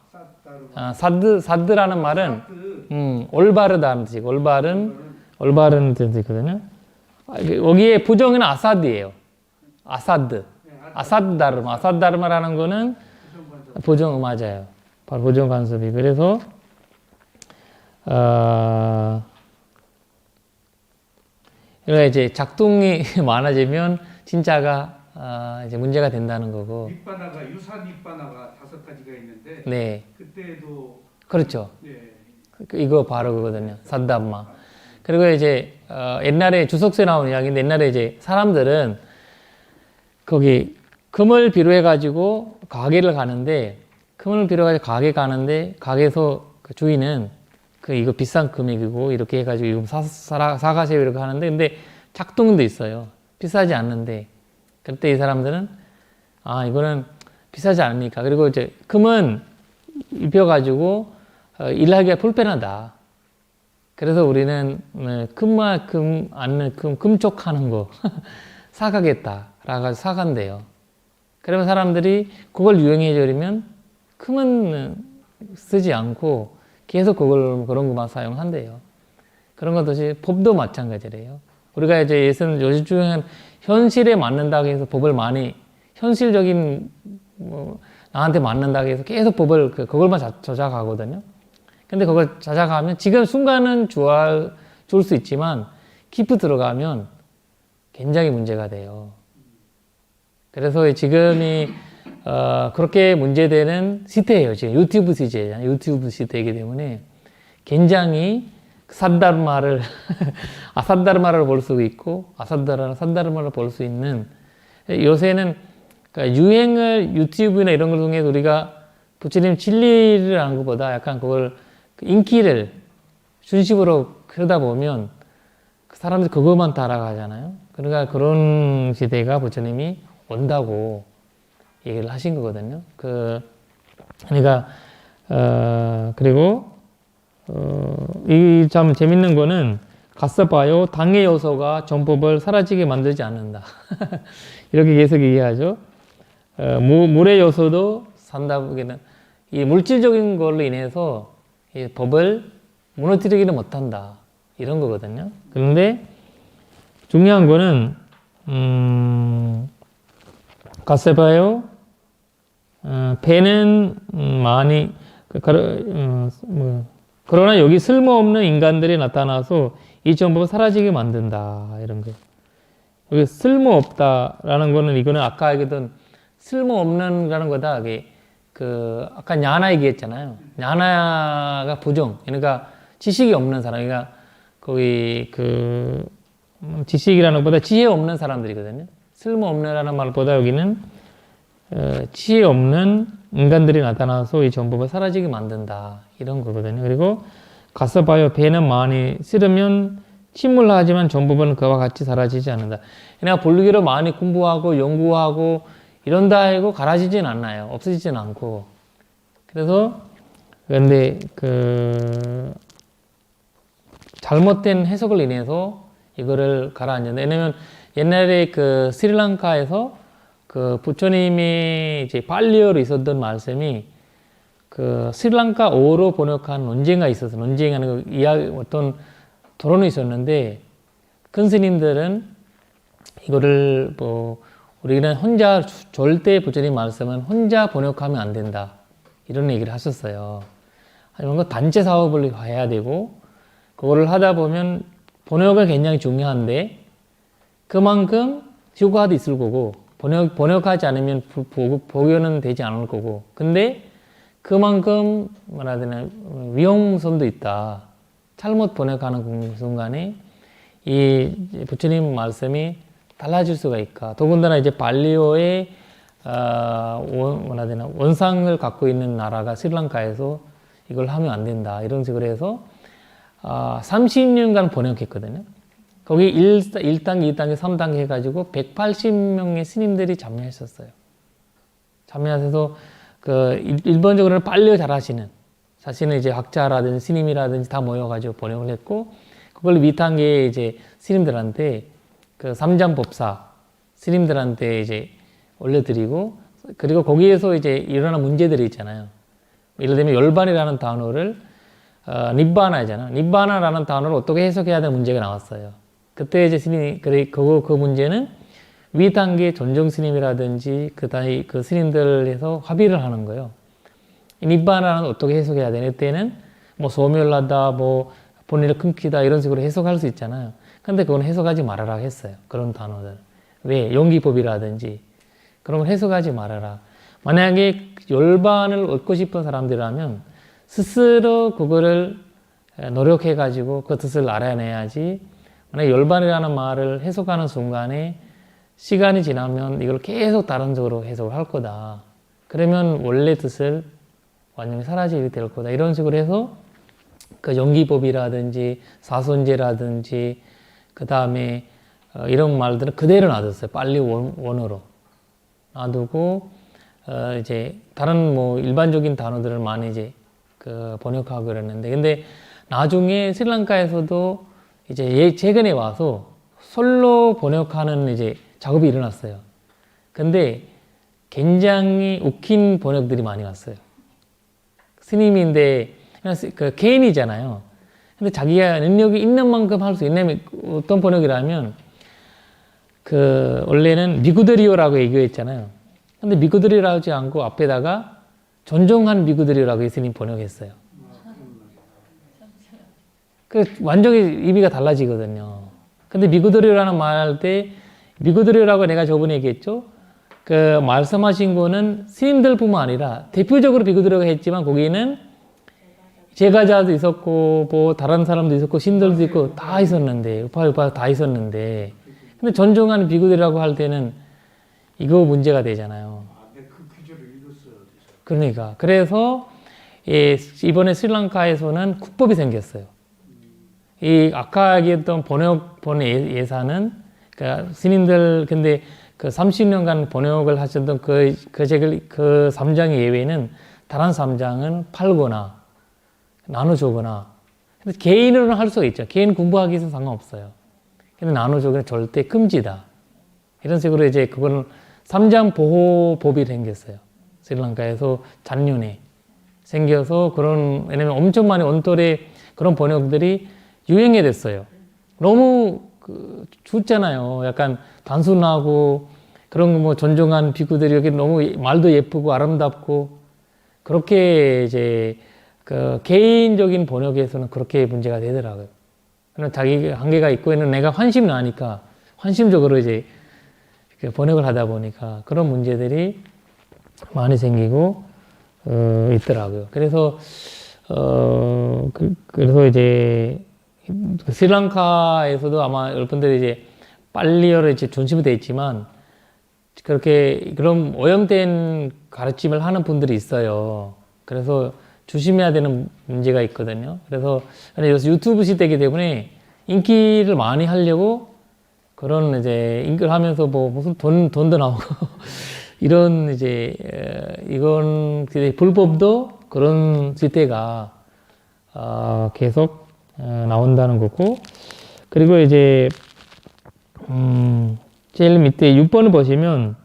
[SPEAKER 1] 사드라는 말은 올바르다는 뜻이고 올바른 뜻이거든요. 여기에 부정은 아사드예요. 아사드 다르마. 아사드 다르마라는 거는 부정 맞아요. 바로 보존 간섭이. 그래서 그러니까 이제 작동이 많아지면 진짜가 이제 문제가 된다는 거고.
[SPEAKER 2] 밑바다가 유산 밑바다가 5가지가 있는데
[SPEAKER 1] 네,
[SPEAKER 2] 그때도
[SPEAKER 1] 그렇죠.
[SPEAKER 2] 예,
[SPEAKER 1] 이거 바로 그거거든요. 산다마. 그리고 이제 옛날에 주석서에 나오는 이야기인데 옛날에 이제 사람들은 거기 금을 비료해 가지고 가게를 가는데 금을 비료해 가지고 가게 가는데 가게에서 그 주인은 그 이거 비싼 금액이고 이렇게 해가지고 이거 사가세요 이렇게 하는데 근데 작동도 있어요. 비싸지 않는데 그때 이 사람들은 아 이거는 비싸지 않으니까 그리고 이제 금은 입혀가지고 일하기가 불편하다. 그래서 우리는 금만큼 않는 금쪽하는 거 사가겠다라고 사간대요. 그러면 사람들이 그걸 유행해 버리면 금은 쓰지 않고 계속 그런 것만 사용한대요. 그런 것도 법도 마찬가지래요. 우리가 이제 요즘 중에 현실에 맞는다고 해서 법을 많이 현실적인 나한테 맞는다고 해서 계속 법을 그걸만 저작하거든요. 근데 그걸 저작하면 지금 순간은 좋을 수 있지만 깊이 들어가면 굉장히 문제가 돼요. 그래서 지금이 그렇게 문제되는 시대예요. 지금 유튜브 시대잖아요. 유튜브 시대이기 때문에 굉장히 산다르마를 아산다르마를 볼 수 있고 산다르마를 볼 수 있는 요새는 그러니까 유행을 유튜브나 이런 걸 통해서 우리가 부처님 진리를 하는 것보다 약간 그걸 인기를 중심으로 그러다 보면 사람들이 그것만 따라가잖아요. 그러니까 그런 시대가 부처님이 온다고 얘기를 하신 거거든요. 그러니까 그리고 이 참 재밌는 거는 가서봐요. 당의 요소가 전법을 사라지게 만들지 않는다. 이렇게 계속 얘기하죠. 물의 요소도 산다보기는 이 물질적인 걸로 인해서 이 법을 무너뜨리기는 못한다. 이런 거거든요. 그런데 중요한 거는 가서봐요. 배는 많이 그러나 여기 쓸모없는 인간들이 나타나서 이 전법을 사라지게 만든다. 이런 거. 여기 쓸모없다라는 거는 이거는 아까 얘기했던 쓸모없는라는 거다. 아까 냐나 얘기했잖아요. 냐나가 부정. 그러니까 지식이 없는 사람. 그러니까 거기 지식이라는 것보다 지혜 없는 사람들이거든요. 쓸모없는라는 말보다 여기는 지혜 없는 인간들이 나타나서 이 전법을 사라지게 만든다. 이런 거거든요. 그리고 가서 봐요. 배는 많이 쓸으면 침몰하지만 전법은 그와 같이 사라지지 않는다. 그러니까 본류기를 많이 공부하고 연구하고 이런다 해고 갈아지진 않나요. 없어지진 않고. 그래서 그런데 잘못된 해석을 인해서 이거를 가라앉는다. 왜냐면 옛날에 스리랑카에서 부처님이 이제 팔리어로 있었던 말씀이 스리랑카어로 번역한 논쟁가 있어서 논쟁하는 어떤 토론이 있었는데 큰 스님들은 이거를 우리는 혼자 절대 부처님 말씀은 혼자 번역하면 안 된다 이런 얘기를 하셨어요. 이런 거 단체 사업을 해야 되고 그거를 하다 보면 번역은 굉장히 중요한데 그만큼 효과도 있을 거고 번역하지 않으면 복용은 되지 않을 거고 근데 그만큼 뭐라 해야 되나 위험성도 있다. 잘못 번역하는 순간에 이 부처님 말씀이 달라질 수가 있다. 더군다나 이제 발리어의 뭐라 해야 되나 원상을 갖고 있는 나라가 스리랑카에서 이걸 하면 안 된다. 이런 식으로 해서 30년간 번역했거든요. 거기 1단계, 2단계, 3단계 해가지고 180명의 스님들이 참여했었어요. 참여해서 일본적으로는 빨리 잘하시는 자신은 이제 학자라든지 스님이라든지 다 모여가지고 번역을 했고 그걸 밑단계에 이제 스님들한테 삼장법사 스님들한테 이제 올려드리고 그리고 거기에서 이제 일어난 문제들이 있잖아요. 예를 들면 열반이라는 단어를 니바나잖아요. 니바나라는 단어를 어떻게 해석해야 되는 문제가 나왔어요. 그때 이제 스님이 그 문제는 위단계 전정 스님이라든지 그 스님들에서 합의를 하는 거예요. 이 니바나는 어떻게 해석해야 되냐? 이때는 뭐 소멸하다, 뭐 본의를 끊기다 이런 식으로 해석할 수 있잖아요. 근데 그건 해석하지 말아라 했어요. 그런 단어들. 왜? 용기법이라든지 그런 걸 해석하지 말아라. 만약에 열반을 얻고 싶은 사람들이라면 스스로 그거를 노력해가지고 그 뜻을 알아내야지. 만약에 열반이라는 말을 해석하는 순간에 시간이 지나면 이걸 계속 다른 쪽으로 해석을 할 거다. 그러면 원래 뜻을 완전히 사라지게 될 거다. 이런 식으로 해서 그 연기법이라든지 사손제라든지 그 다음에 이런 말들은 그대로 놔뒀어요. 빨리 원어로 놔두고 이제 다른 뭐 일반적인 단어들을 많이 이제 그 번역하고 그랬는데, 근데 나중에 스리랑카에서도 이제 최근에 와서 솔로 번역하는 이제 작업이 일어났어요. 근데 굉장히 웃긴 번역들이 많이 왔어요. 스님인데 그냥 그 개인이잖아요. 근데 자기가 능력이 있는 만큼 할 수 있는 어떤 번역이라면 그 원래는 미구드리오라고 얘기했잖아요. 근데 미구드리오라고 하지 않고 앞에다가 존중한 미구드리오라고 예수님 번역했어요. 그 완전히 의미가 달라지거든요. 근데 미구드리오라는 말 할 때 미구드리오라고 내가 저번에 얘기했죠. 그 말씀하신 거는 스님들뿐만 아니라 대표적으로 미구드리오가 했지만 거기는 제가자도 있었고 뭐 다른 사람도 있었고 신들도 있고 다 있었는데 우파 다 있었는데, 근데 존중하는 비구들이라고 할 때는 이거 문제가 되잖아요.
[SPEAKER 2] 그 규절을 읽었어요.
[SPEAKER 1] 그러니까 그래서 이번에 스리랑카에서는 국법이 생겼어요. 이 아까 얘기했던 번역 예사는 그러니까 스님들 근데 그 30년간 번역을 하셨던 그 3장의 예외는 다른 3장은 팔거나 나눠주거나, 근데 개인으로는 할 수가 있죠. 개인 공부하기 위해서 상관없어요. 근데 나눠주기는 절대 금지다. 이런 식으로 이제 그거는 3장 보호법이 생겼어요. 스리랑카에서 작년에 생겨서 그런, 왜냐면 엄청 많이 온돌에 그런 번역들이 유행이 됐어요. 너무 좋잖아요. 약간 단순하고 그런 거 뭐 존중한 비구들이 이렇게 너무 말도 예쁘고 아름답고 그렇게 이제 그 개인적인 번역에서는 그렇게 문제가 되더라고요. 그러나 자기 한계가 있고 있는 내가 환심이 나니까 환심적으로 이제 번역을 하다 보니까 그런 문제들이 많이 생기고 있더라고요. 그래서 그래서 이제 스리랑카에서도 아마 여러분들이 이제 빨리어로 이제 중심이 되어 있지만 그렇게 그런 오염된 가르침을 하는 분들이 있어요. 그래서 조심해야 되는 문제가 있거든요. 그래서 유튜브 시대이기 때문에 인기를 많이 하려고 그런 이제 인기를 하면서 뭐 무슨 돈도 나오고 이런 이제 이건 불법도 그런 시대가 계속 나온다는 거고, 그리고 이제 제일 밑에 6번을 보시면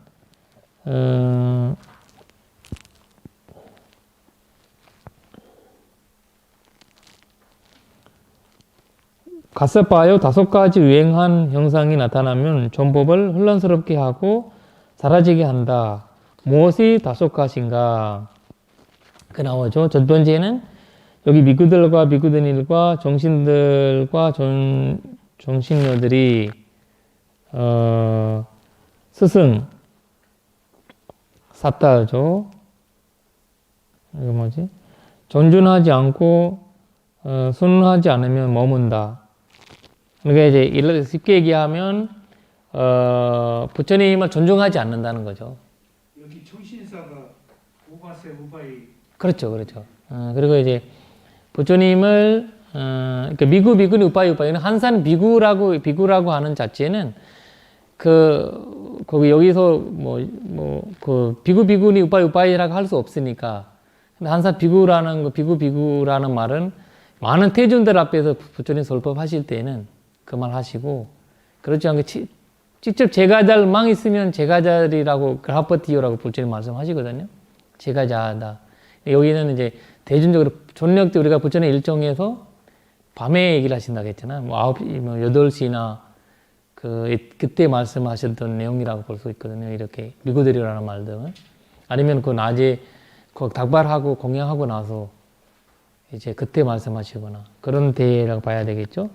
[SPEAKER 1] 가서봐요. 5가지 유행한 형상이 나타나면 전법을 혼란스럽게 하고 사라지게 한다. 무엇이 5가지인가? 그 나오죠. 첫 번째는 여기 미구들과 미구드니들과 정신들과 정신녀들이 스승 삿다죠. 이거 뭐지? 존중하지 않고 순응하지 않으면 머문다. 그러니까 이제 쉽게 얘기하면 부처님을 존중하지 않는다는 거죠.
[SPEAKER 2] 여기 정신사가 우바세 우바이.
[SPEAKER 1] 그렇죠, 그렇죠. 그리고 이제 부처님을 그러니까 미구 비구니 우빠이 우빠이는 한산 비구라고 하는 자체는 거기 여기서 그 비구 비구니 우빠이 우빠이라고 할 수 없으니까. 근데 한산 비구라는 말은 많은 태존들 앞에서 부처님 설법하실 때는 그 말 하시고, 그렇지 않게 직접 제가잘망 있으면 제가잘이라고 그라퍼티오라고 부처님 말씀하시거든요. 제가자다. 여기는 이제 대중적으로 전력 때 우리가 부처님 일정에서 밤에 얘기를 하신다고 했잖아요. 뭐 8시나 그때 말씀하셨던 내용이라고 볼 수 있거든요. 이렇게 미구드리라는 말들은. 아니면 그 낮에 닭발하고 공양하고 나서 이제 그때 말씀하시거나 그런 때라고 봐야 되겠죠.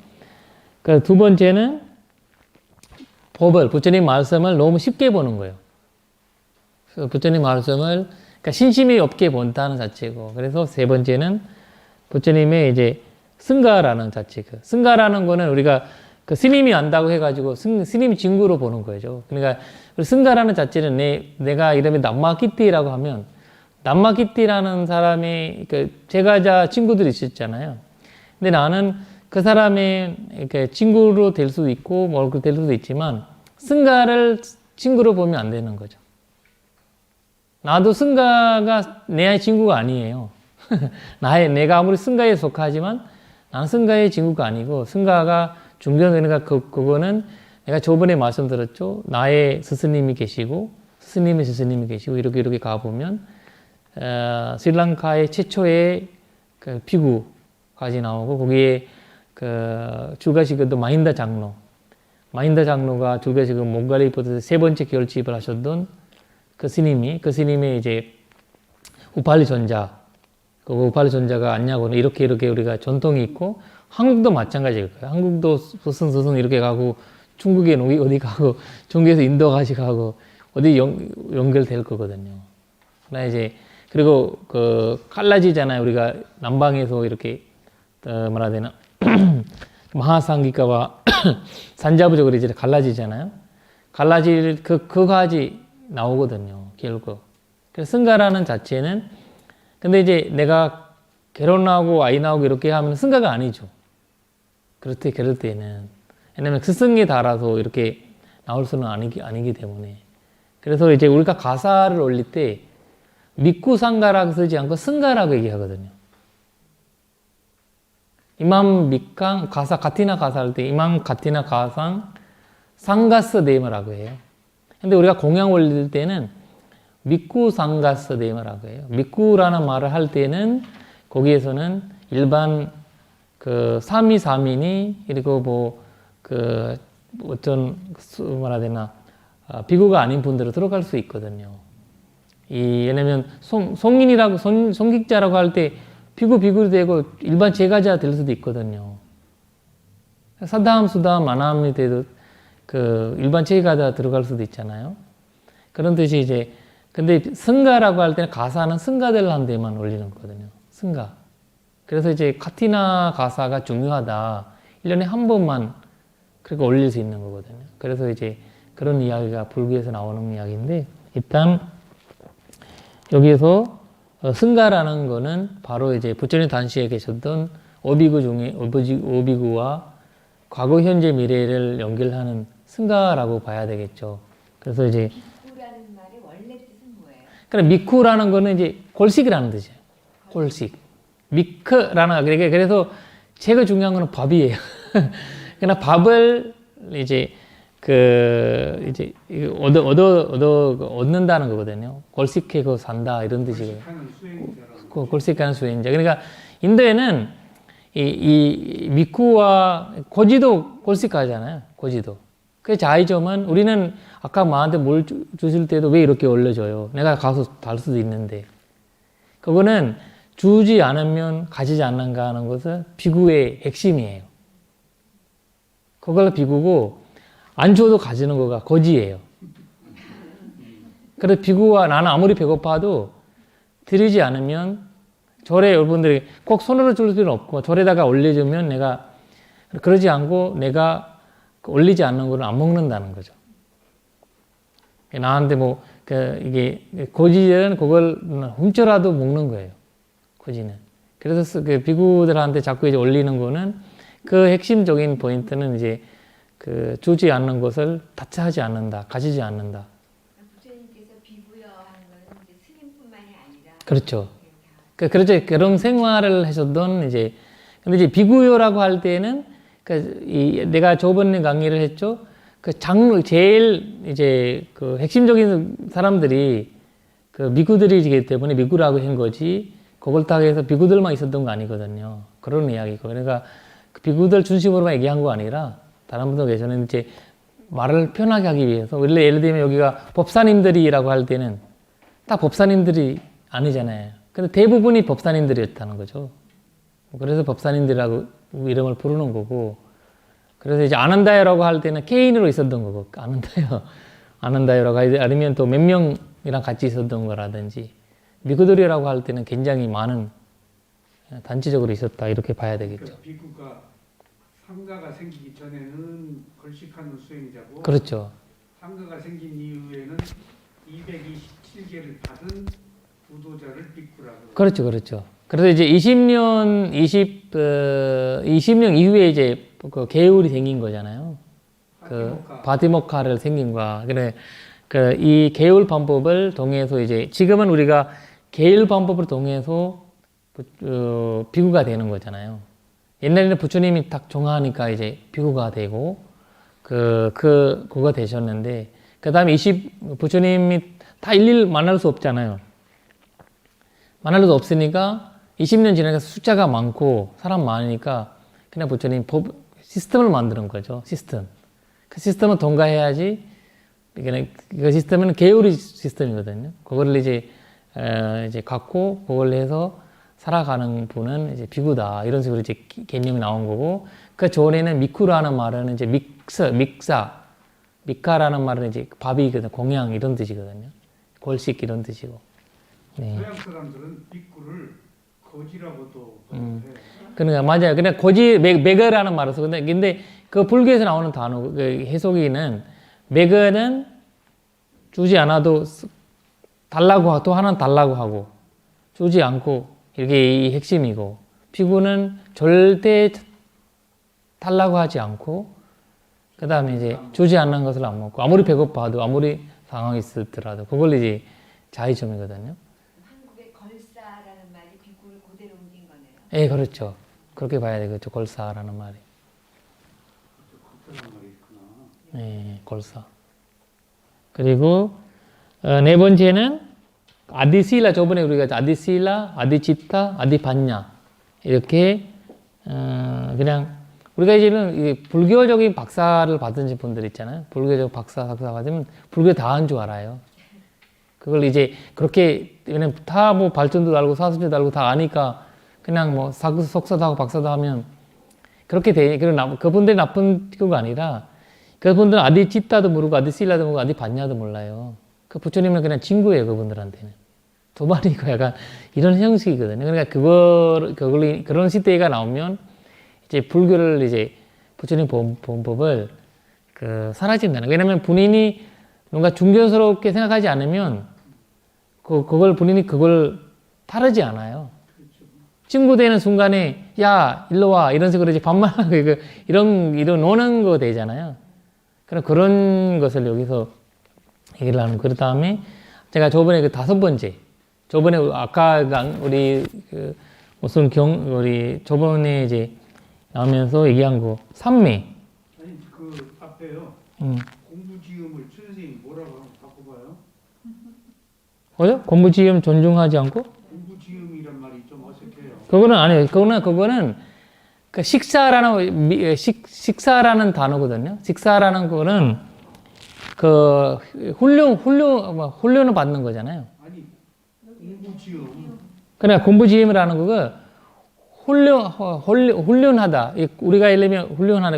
[SPEAKER 1] 그 두 번째는 법을, 부처님 말씀을 너무 쉽게 보는 거예요. 그래서 부처님 말씀을 그러니까 신심이 없게 본다는 자체고, 그래서 세 번째는 부처님의 이제 승가라는 자체, 그 승가라는 거는 우리가 그 스님이 안다고 해가지고 스님 친구로 보는 거죠. 그러니까 승가라는 자체는 내가 이름이 남마키띠라고 하면 남마키띠라는 사람이 그 제가자 친구들이 있었잖아요. 근데 나는 그 사람의 이렇게 친구로 될 수도 있고 뭐 될 수도 있지만 승가를 친구로 보면 안 되는 거죠. 나도 승가가 내 친구가 아니에요. 내가 아무리 승가에 속하지만 나는 승가의 친구가 아니고, 승가가 중견되니까 그거는 내가 저번에 말씀드렸죠. 나의 스승님이 계시고 스승님의 스승님이 계시고 이렇게 가보면 스리랑카의 최초의 그 피구까지 나오고, 거기에 그 줄가시그도 마힌다 장로가 줄가시그 몽골리포트 세 번째 결집을 하셨던 그 스님의 이제 우팔리 존자, 그 우팔리 존자가 안냐고는 이렇게 우리가 전통이 있고, 한국도 마찬가지일 거예요. 한국도 스승 이렇게 가고, 중국에 어디 가고, 중국에서 인도까지 가고, 어디 연결될 거거든요. 그러나 이제, 그리고 그 칼라지잖아요. 우리가 남방에서 이렇게, 뭐라 해야 되나, 마하상기가와 산자부적으로 이제 갈라지잖아요. 갈라질 그 가지 나오거든요. 결국. 그래서 승가라는 자체는, 근데 이제 내가 결혼하고 아이 나오고 이렇게 하면 승가가 아니죠. 그럴 때는. 왜냐면 스승에 따라서 이렇게 나올 수는 아니기 때문에. 그래서 이제 우리가 가사를 올릴 때 믿고 상가라고 쓰지 않고 승가라고 얘기하거든요. 이맘 밑강 가사 가티나 가사 할 때 이맘 가티나 가상 상가스 데이머라고 해요. 근데 우리가 공양 올릴 때는 믿고 상가스 데이머라고 해요. 믿고라는 말을 할 때는 거기에서는 일반 그 삼위사민이, 그리고 뭐 그 어떤 뭐라 되나 비구가 아닌 분들은 들어갈 수 있거든요. 왜냐면 송인이라고 송직자라고 할 때 비구 되고 일반 제가자 될 수도 있거든요. 사다함, 수다함, 만함이 돼도 그 일반 제가자 들어갈 수도 있잖아요. 그런 뜻이 이제, 근데 승가라고 할 때는 가사는 승가들 한 데만 올리는 거거든요. 승가. 그래서 이제 카티나 가사가 중요하다. 1년에 한 번만 그렇게 올릴 수 있는 거거든요. 그래서 이제 그런 이야기가 불교에서 나오는 이야기인데, 일단 여기에서 승가라는 거는 바로 이제 부처님 당시에 계셨던 오비구 중에 오비구와 과거, 현재, 미래를 연결하는 승가라고 봐야 되겠죠. 그래서 이제
[SPEAKER 3] 미쿠라는 말의 원래 뜻은 뭐예요?
[SPEAKER 1] 그럼 미쿠라는 거는 이제 골식이라는 뜻이에요. 골식. 미크라는, 그래서 제일 중요한 거는 밥이에요. 그러나 밥을 이제 이제 얻는다는 거거든요. 골식해고 산다 이런 뜻이고요. 골식하는 수행자. 그러니까 인도에는 이 미쿠와 고지도 골식하잖아요. 고지도. 그 자의점은, 우리는 아까 마한테 뭘 주실 때도 왜 이렇게 올려줘요? 내가 가서 달 수도 있는데. 그거는 주지 않으면 가지지 않는가 하는 것은 비구의 핵심이에요. 그걸 비구고, 안 줘도 가지는 거가 거지예요. 그래서 비구와 나는 아무리 배고파도 드리지 않으면, 절에 여러분들이 꼭 손으로 줄 필요는 없고, 절에다가 올려주면 내가, 그러지 않고 내가 올리지 않는 거는 안 먹는다는 거죠. 나한테 뭐, 이게, 고지는 그걸 훔쳐라도 먹는 거예요. 고지는. 그래서 그 비구들한테 자꾸 이제 올리는 거는, 그 핵심적인 포인트는 이제 주지 않는 것을 다차하지 않는다, 가지지 않는다.
[SPEAKER 3] 부처님께서 비구여하는 것은 이제 스님뿐만이 아니라
[SPEAKER 1] 그렇죠. 그렇죠. 그런 생활을 하셨던 이제, 근데 이제 비구요라고 할 때는 내가 저번에 강의를 했죠. 그 장로 제일 이제 그 핵심적인 사람들이 그 미구들이기 때문에 미구라고 한 거지. 그걸 딱 해서 비구들만 있었던 거 아니거든요. 그런 이야기고. 그러니까 그 비구들 중심으로만 얘기한 거 아니라 다른 분들 계시는 이제 말을 편하게 하기 위해서, 예를 들면 여기가 법사님들이라고 할 때는 딱 법사님들이 아니잖아요. 근데 대부분이 법사님들이었다는 거죠. 그래서 법사님들이라고 이름을 부르는 거고, 그래서 이제 아난다요라고 할 때는 개인으로 있었던 거고, 아난다요라고 아니면 또 몇 명이랑 같이 있었던 거라든지, 미구들이라고 할 때는 굉장히 많은 단체적으로 있었다 이렇게 봐야 되겠죠.
[SPEAKER 2] 그러니까 비구가 상가가 생기기 전에는 걸식하는 수행자고,
[SPEAKER 1] 그렇죠.
[SPEAKER 2] 상가가 생긴 이후에는 227개를 받은 부도자를 비구라고.
[SPEAKER 1] 그렇죠, 그렇죠. 그래서 이제 20년 이후에 이제 그 계율이 생긴 거잖아요. 그 바티모카를 생긴 거야. 그래, 그 이 계율 방법을 통해서 이제 지금은 우리가 계율 방법을 통해서 비구가 되는 거잖아요. 옛날에는 부처님이 딱 정하니까 이제 비구가 되고 그거가 되셨는데 그 다음에 부처님이 다 일일 만날 수 없잖아요. 만날 수 없으니까 20년 지나니까 숫자가 많고 사람 많으니까 그냥 부처님 시스템을 만드는 거죠. 시스템. 그 시스템을 통과해야지. 그 시스템은 계율의 시스템이거든요. 그거를 이제 갖고 그걸 해서 살아가는 분은 이제 비구다. 이런 식으로 이제 개념이 나온 거고, 그 전에는 미쿠라는 말은 이제 미카라는 말은 이제 밥이거든, 공양 이런 뜻이거든요. 골식 이런 뜻이고. 네.
[SPEAKER 2] 서양 사람들은 비구를 거지라고도 해.
[SPEAKER 1] 그러니까 맞아요. 그냥 거지 매거라는 말을 쓰거든요. 근데 그 불교에서 나오는 단어 그 해석에는 매거는 주지 않아도 달라고 하고 또 하나는 달라고 하고 주지 않고 이게 이 핵심이고, 비구는 절대 달라고 하지 않고 그 다음에 이제 주지 않는 것을 안 먹고 아무리 배고파도 아무리 상황이 있을더라도 그걸 이제 자의점이거든요.
[SPEAKER 3] 한국의 걸사라는 말이 비구를 그대로 옮긴 거네요.
[SPEAKER 1] 예, 그렇죠. 그렇게 봐야 되겠죠. 걸사라는 말이.
[SPEAKER 2] 그런 말이 있구나.
[SPEAKER 1] 네, 걸사. 그리고 네 번째는 아디실라. 저번에 우리가 아디실라, 아디치타, 아디반냐 이렇게 그냥 우리가 이제는 불교적인 박사를 받은 분들 있잖아요. 불교적 박사 받으면 불교 다 한 줄 알아요. 그걸 이제 그렇게 왜냐면 다 뭐 발전도 알고 사수도 알고 다 아니까 그냥 뭐 석사도 하고 박사도 하면 그렇게 돼. 그분들이 나쁜 그거 아니라 그분들은 아디치타도 모르고 아디실라도 모르고 아디반냐도 몰라요. 그 부처님은 그냥 친구예요. 그분들한테는. 도발이고 약간 이런 형식이거든요. 그러니까 그런 시대가 나오면 이제 불교를 이제 부처님 본법을 사라진다는. 왜냐면 본인이 뭔가 중견스럽게 생각하지 않으면 본인이 그걸 따르지 않아요. 친구 되는 순간에 야 일로 와 이런 식으로 이제 반말하고 이런 노는 거 되잖아요. 그런 것을 여기서 얘기를 하는. 그 다음에 제가 저번에 다섯 번째, 저번에 아까 우리 무슨 우리 저번에 이제 나오면서 얘기한 거 삼매.
[SPEAKER 2] 아니 그 앞에요. 공부지음을 선생님 뭐라고 한번 바꿔봐요.
[SPEAKER 1] 뭐죠? 공부지음 존중하지 않고?
[SPEAKER 2] 공부지음이란 말이 좀 어색해요.
[SPEAKER 1] 그거는 아니에요. 그거는 그 식사라는 단어거든요. 식사라는 거는 그 훈련을 받는 거잖아요.
[SPEAKER 2] 아니 공부지음.
[SPEAKER 1] 그러니까 공부지음이라는 거가 훈련하다. 우리가 예를 들면 훈련하다.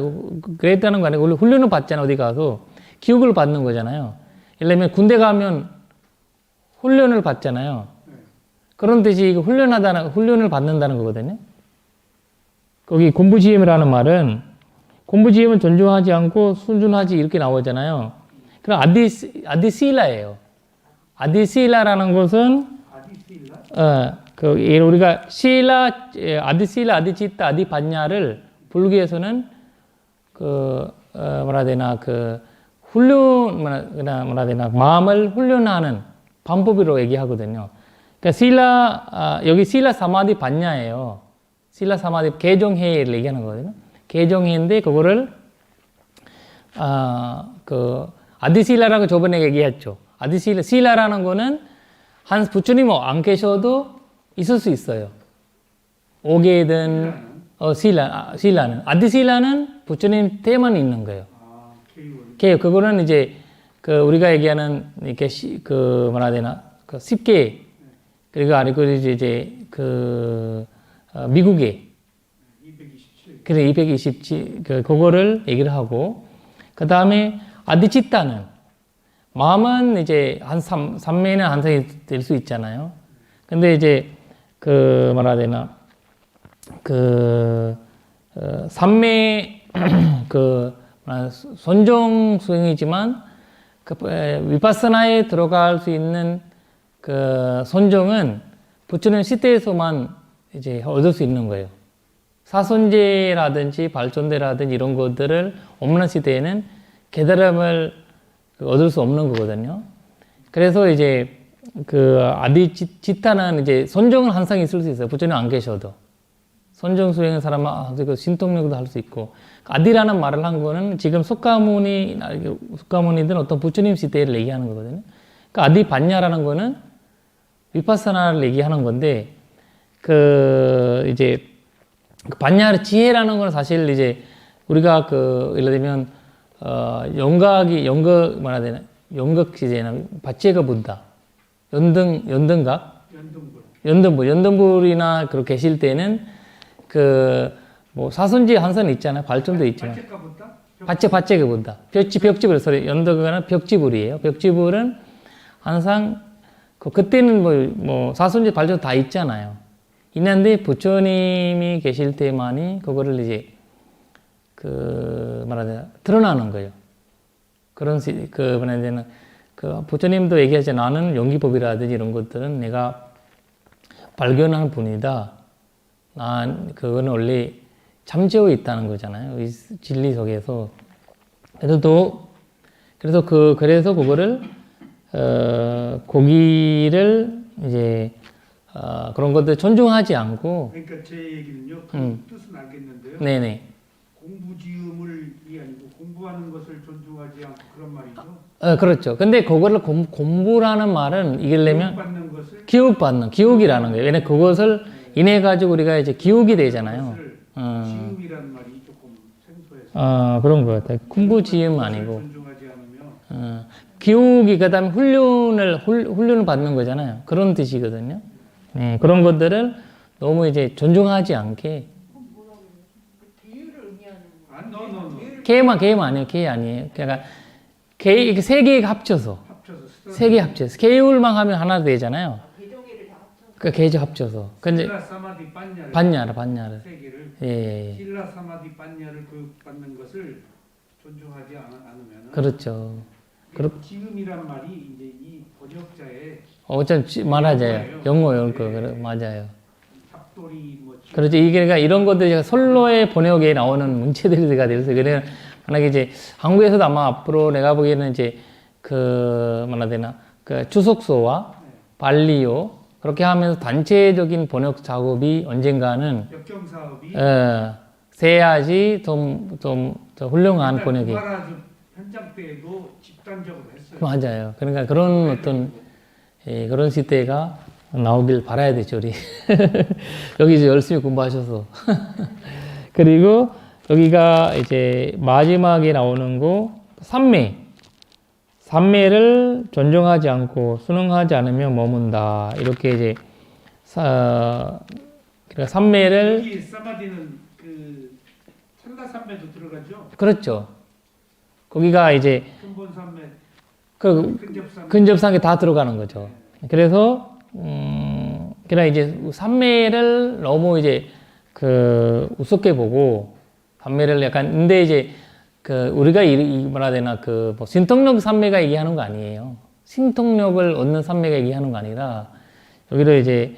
[SPEAKER 1] 그랬다는 거 아니고 훈련을 받잖아. 어디 가서 교육을 받는 거잖아요. 예를 들면 군대 가면 훈련을 받잖아요. 그런 뜻이 훈련을 받는다는 거거든요. 거기 공부지음이라는 말은 공부지음을 존중하지 않고 순준하지 이렇게 나오잖아요. 그럼 아디실라예요. 아디실라라는 것은 우리가 아디실라, 아디치타, 아디반냐를 불교에서는 마음을 훈련하는 방법으로 얘기하거든요. 그러니까 여기 실라 사마디 반냐예요. 실라 사마디 개종회를 얘기하는 거거든요. 개종회인데 그거를 아디실라라고 저번에 얘기했죠. 실라라는 거는 한 부처님 안 계셔도 있을 수 있어요. 5개든 실라는 아디실라는 부처님 때만 있는 거예요. 그거는 이제 우리가 얘기하는 이렇게 쉽게 그리고 아니고 이제 미국에
[SPEAKER 2] 227.
[SPEAKER 1] 그래 227 그거를 얘기를 하고 그 다음에 아디치타는 마음은 이제 한 3매는 한상이 될 수 있잖아요. 근데 이제 뭐라 해야 되나 삼매 손정 수행이지만 위파스나에 들어갈 수 있는 손정은 부처님 시대에서만 이제 얻을 수 있는 거예요. 사손제라든지 발전대라든지 이런 것들을 없는 시대에는 깨달음을 얻을 수 없는 거거든요. 그래서 이제 아디치타는 이제 손정은 항상 있을 수 있어요. 부처님 안 계셔도. 손정 수행의 사람은 신통력도 할 수 있고. 아디라는 말을 한 거는 지금 숙가모니든 어떤 부처님 시대를 얘기하는 거거든요. 그러니까 아디 반야라는 거는 위파사나를 얘기하는 건데, 이제, 반야 지혜라는 거는 사실 이제 우리가 예를 들면, 뭐라 해야 되나, 연극 시제나 바체가 본다. 연등각? 연등불이나 그렇게 계실 때는 사선지 한선 있잖아요. 발전도 있잖아요. 바체가 본다. 벽지불, 연등은 벽지불이에요. 벽지불은 항상, 그때는 사선지 발전 다 있잖아요. 있는데 부처님이 계실 때만이 그거를 이제, 말하자면 드러나는 거예요. 뭐라 부처님도 얘기하지 나는 용기법이라든지 이런 것들은 내가 발견한 분이다. 그거는 원래 잠재워 있다는 거잖아요. 이 진리 속에서. 그래서 그거를, 고기를 이제, 그런 것들 존중하지 않고.
[SPEAKER 2] 그러니까 제 얘기는요, 뜻은 알겠는데요.
[SPEAKER 1] 네네.
[SPEAKER 2] 공부지음을 아니고 공부하는 것을 존중하지 않고 그런 말이죠.
[SPEAKER 1] 그렇죠. 근데 그거를 공부라는 말은 이기려면 기억이라는 거예요. 왜냐면 그것을 인해 가지고 우리가 이제 기억이 되잖아요.
[SPEAKER 2] 지음이라는 말이 조금 생소해서.
[SPEAKER 1] 그런 것 같아요. 공부지음 아니고.
[SPEAKER 2] 존중하지 않으면.
[SPEAKER 1] 기억이 그다음에 훈련을 받는 거잖아요. 그런 뜻이거든요. 네, 그런 것들을 너무 이제 존중하지 않게. 개만 아니에요. 개 아니에요. 그러니까 세 개가 합쳐서. 세 개 합쳐서. 개울만 하면 하나 되잖아요. 개조 합쳐서. 근데
[SPEAKER 2] 실라 사마디 반야를.
[SPEAKER 1] 반야를.
[SPEAKER 2] 세 개를.
[SPEAKER 1] 예.
[SPEAKER 2] 실라 사마디 반야를 받는 것을 존중하지 않으면.
[SPEAKER 1] 그렇죠.
[SPEAKER 2] 지음이란 말이 이제 이 번역자의.
[SPEAKER 1] 말하자요. 영어요. 맞아요.
[SPEAKER 2] 잡돌이
[SPEAKER 1] 그렇죠. 그러니까 이런 것들이 솔로의 번역에 나오는 문제들이 돼서 그래 만약에 이제 한국에서도 아마 앞으로 내가 보기에는 이제 뭐라 되나 주석소와 발리어 그렇게 하면서 단체적인 번역 작업이 언젠가는
[SPEAKER 2] 역경 사업이
[SPEAKER 1] 세야지 좀 더 훌륭한 번역이.
[SPEAKER 2] 현장 때에도 집단적으로 했어요.
[SPEAKER 1] 맞아요. 그러니까 그런 어떤 그런 시대가 나오길 바라야 되죠, 우리. 여기 이제 열심히 공부하셔서. 그리고 여기가 이제 마지막에 나오는 거, 삼매. 삼매를 존중하지 않고 순응하지 않으면 머문다. 이렇게 이제, 그러니까 삼매를.
[SPEAKER 2] 여기 사마디는 찰나 삼매도 들어가죠?
[SPEAKER 1] 그렇죠. 거기가 이제.
[SPEAKER 2] 근본 삼매.
[SPEAKER 1] 근접삼매 다 들어가는 거죠. 그래서, 그러나 이제 삼매를 너무 이제 우습게 보고 삼매를 약간 근데 이제 우리가 뭐라 해야 되나 신통력 삼매가 얘기하는 거 아니에요. 신통력을 얻는 삼매가 얘기하는 거 아니라 여기로 이제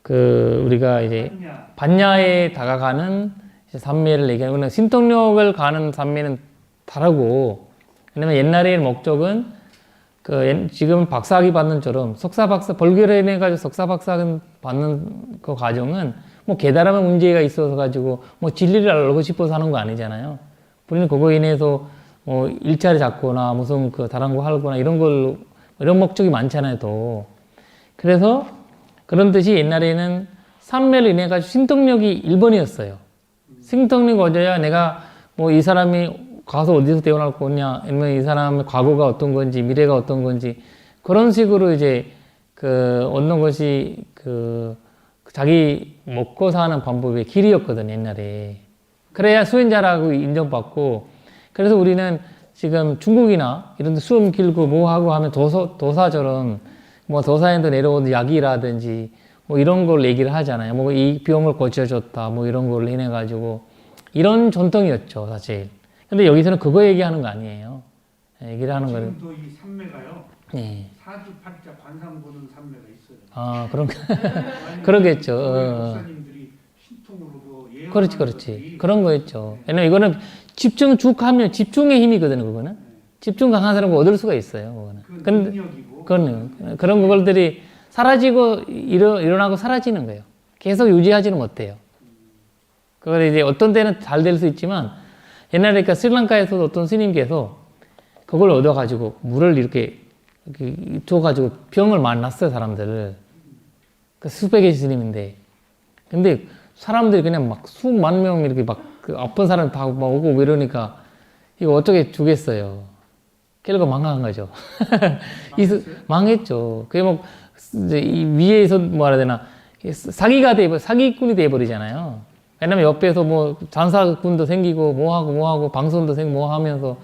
[SPEAKER 1] 우리가 이제 반야에 다가가는 삼매를 얘기하는 거는 신통력을 가는 삼매는 다르고 왜냐면 옛날의 목적은 지금 박사학위 받는 처럼 벌교를 해가지고 석사 박사 받는 그 과정은 깨달음의 문제가 있어서 가지고 진리를 알고 싶어서 하는 거 아니잖아요. 우리는 그거 인해서 일자리 잡거나 무슨 다른 거 하거나 이런 목적이 많잖아요, 또. 그래서 그런 뜻이 옛날에는 삼매를 인해 가지고 신통력이 1번이었어요. 신통력이 얻어야 내가 이 사람이 가서 어디서 태어날 거냐, 아니면 이 사람의 과거가 어떤 건지, 미래가 어떤 건지, 그런 식으로 이제, 얻는 것이 자기 먹고 사는 방법의 길이었거든, 옛날에. 그래야 수행자라고 인정받고, 그래서 우리는 지금 중국이나 이런 데 수험 길고 뭐 하고 하면 도사처럼, 뭐 도사에도 내려오는 약이라든지, 뭐 이런 걸 얘기를 하잖아요. 뭐 이 병을 고쳐줬다, 뭐 이런 걸 해내가지고. 이런 전통이었죠, 사실. 근데 여기서는 그거 얘기하는 거 아니에요. 얘기를 하는 거는.
[SPEAKER 2] 지금도 이 삼매가요.
[SPEAKER 1] 예.
[SPEAKER 2] 사주팔자 관상 보는 삼매가 있어요.
[SPEAKER 1] 아, 그런,
[SPEAKER 2] 아니,
[SPEAKER 1] 그러겠죠.
[SPEAKER 2] 목사님들이 신통으로 뭐 예언하는
[SPEAKER 1] 그렇지.
[SPEAKER 2] 것들이
[SPEAKER 1] 그런 거였죠. 왜냐면 이거는 집중 쭉 하면 집중의 힘이거든요, 그거는. 집중 강한 사람은 얻을 수가 있어요, 그거는.
[SPEAKER 2] 그
[SPEAKER 1] 근데,
[SPEAKER 2] 능력이고
[SPEAKER 1] 그런 것들이 사라지고, 일어나고 사라지는 거예요. 계속 유지하지는 못해요. 그걸 이제 어떤 때는 잘 될 수 있지만, 옛날에 그러니까 스리랑카에서도 어떤 스님께서 그걸 얻어가지고, 물을 이렇게 줘가지고 병을 만났어요, 사람들을. 그 수백의 스님인데. 근데 사람들이 그냥 막 수만 명 이렇게 그 아픈 사람 다 오고 이러니까 이거 어떻게 주겠어요. 결국 망한 거죠. 망했죠. 그게 뭐, 이제 이 위에서 뭐라 해야 되나, 사기꾼이 돼버리잖아요. 왜냐면 옆에서 뭐 잔사꾼도 생기고 뭐 하고 방송도 생기고 뭐 하면서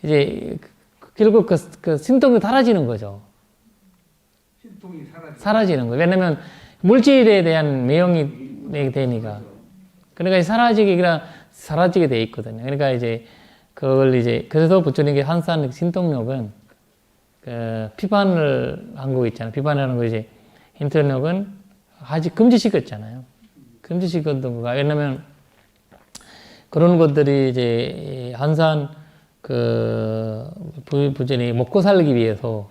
[SPEAKER 1] 이제 결국 그 신통이 사라지는 거죠.
[SPEAKER 2] 신통이
[SPEAKER 1] 사라지는 거예요. 왜냐면 물질에 대한 매형이 되니까. 그러니까 사라지게 돼 있거든요. 그러니까 이제 그걸 이제 그래서 부처님께 한산 신통력은 피반을 한 거 있잖아요. 피반을 하는 거 이제 인터력은 금지시켰잖아요. 금지시켰던 거가 왜냐면 그런 것들이 이제 한산 부처님이 먹고 살기 위해서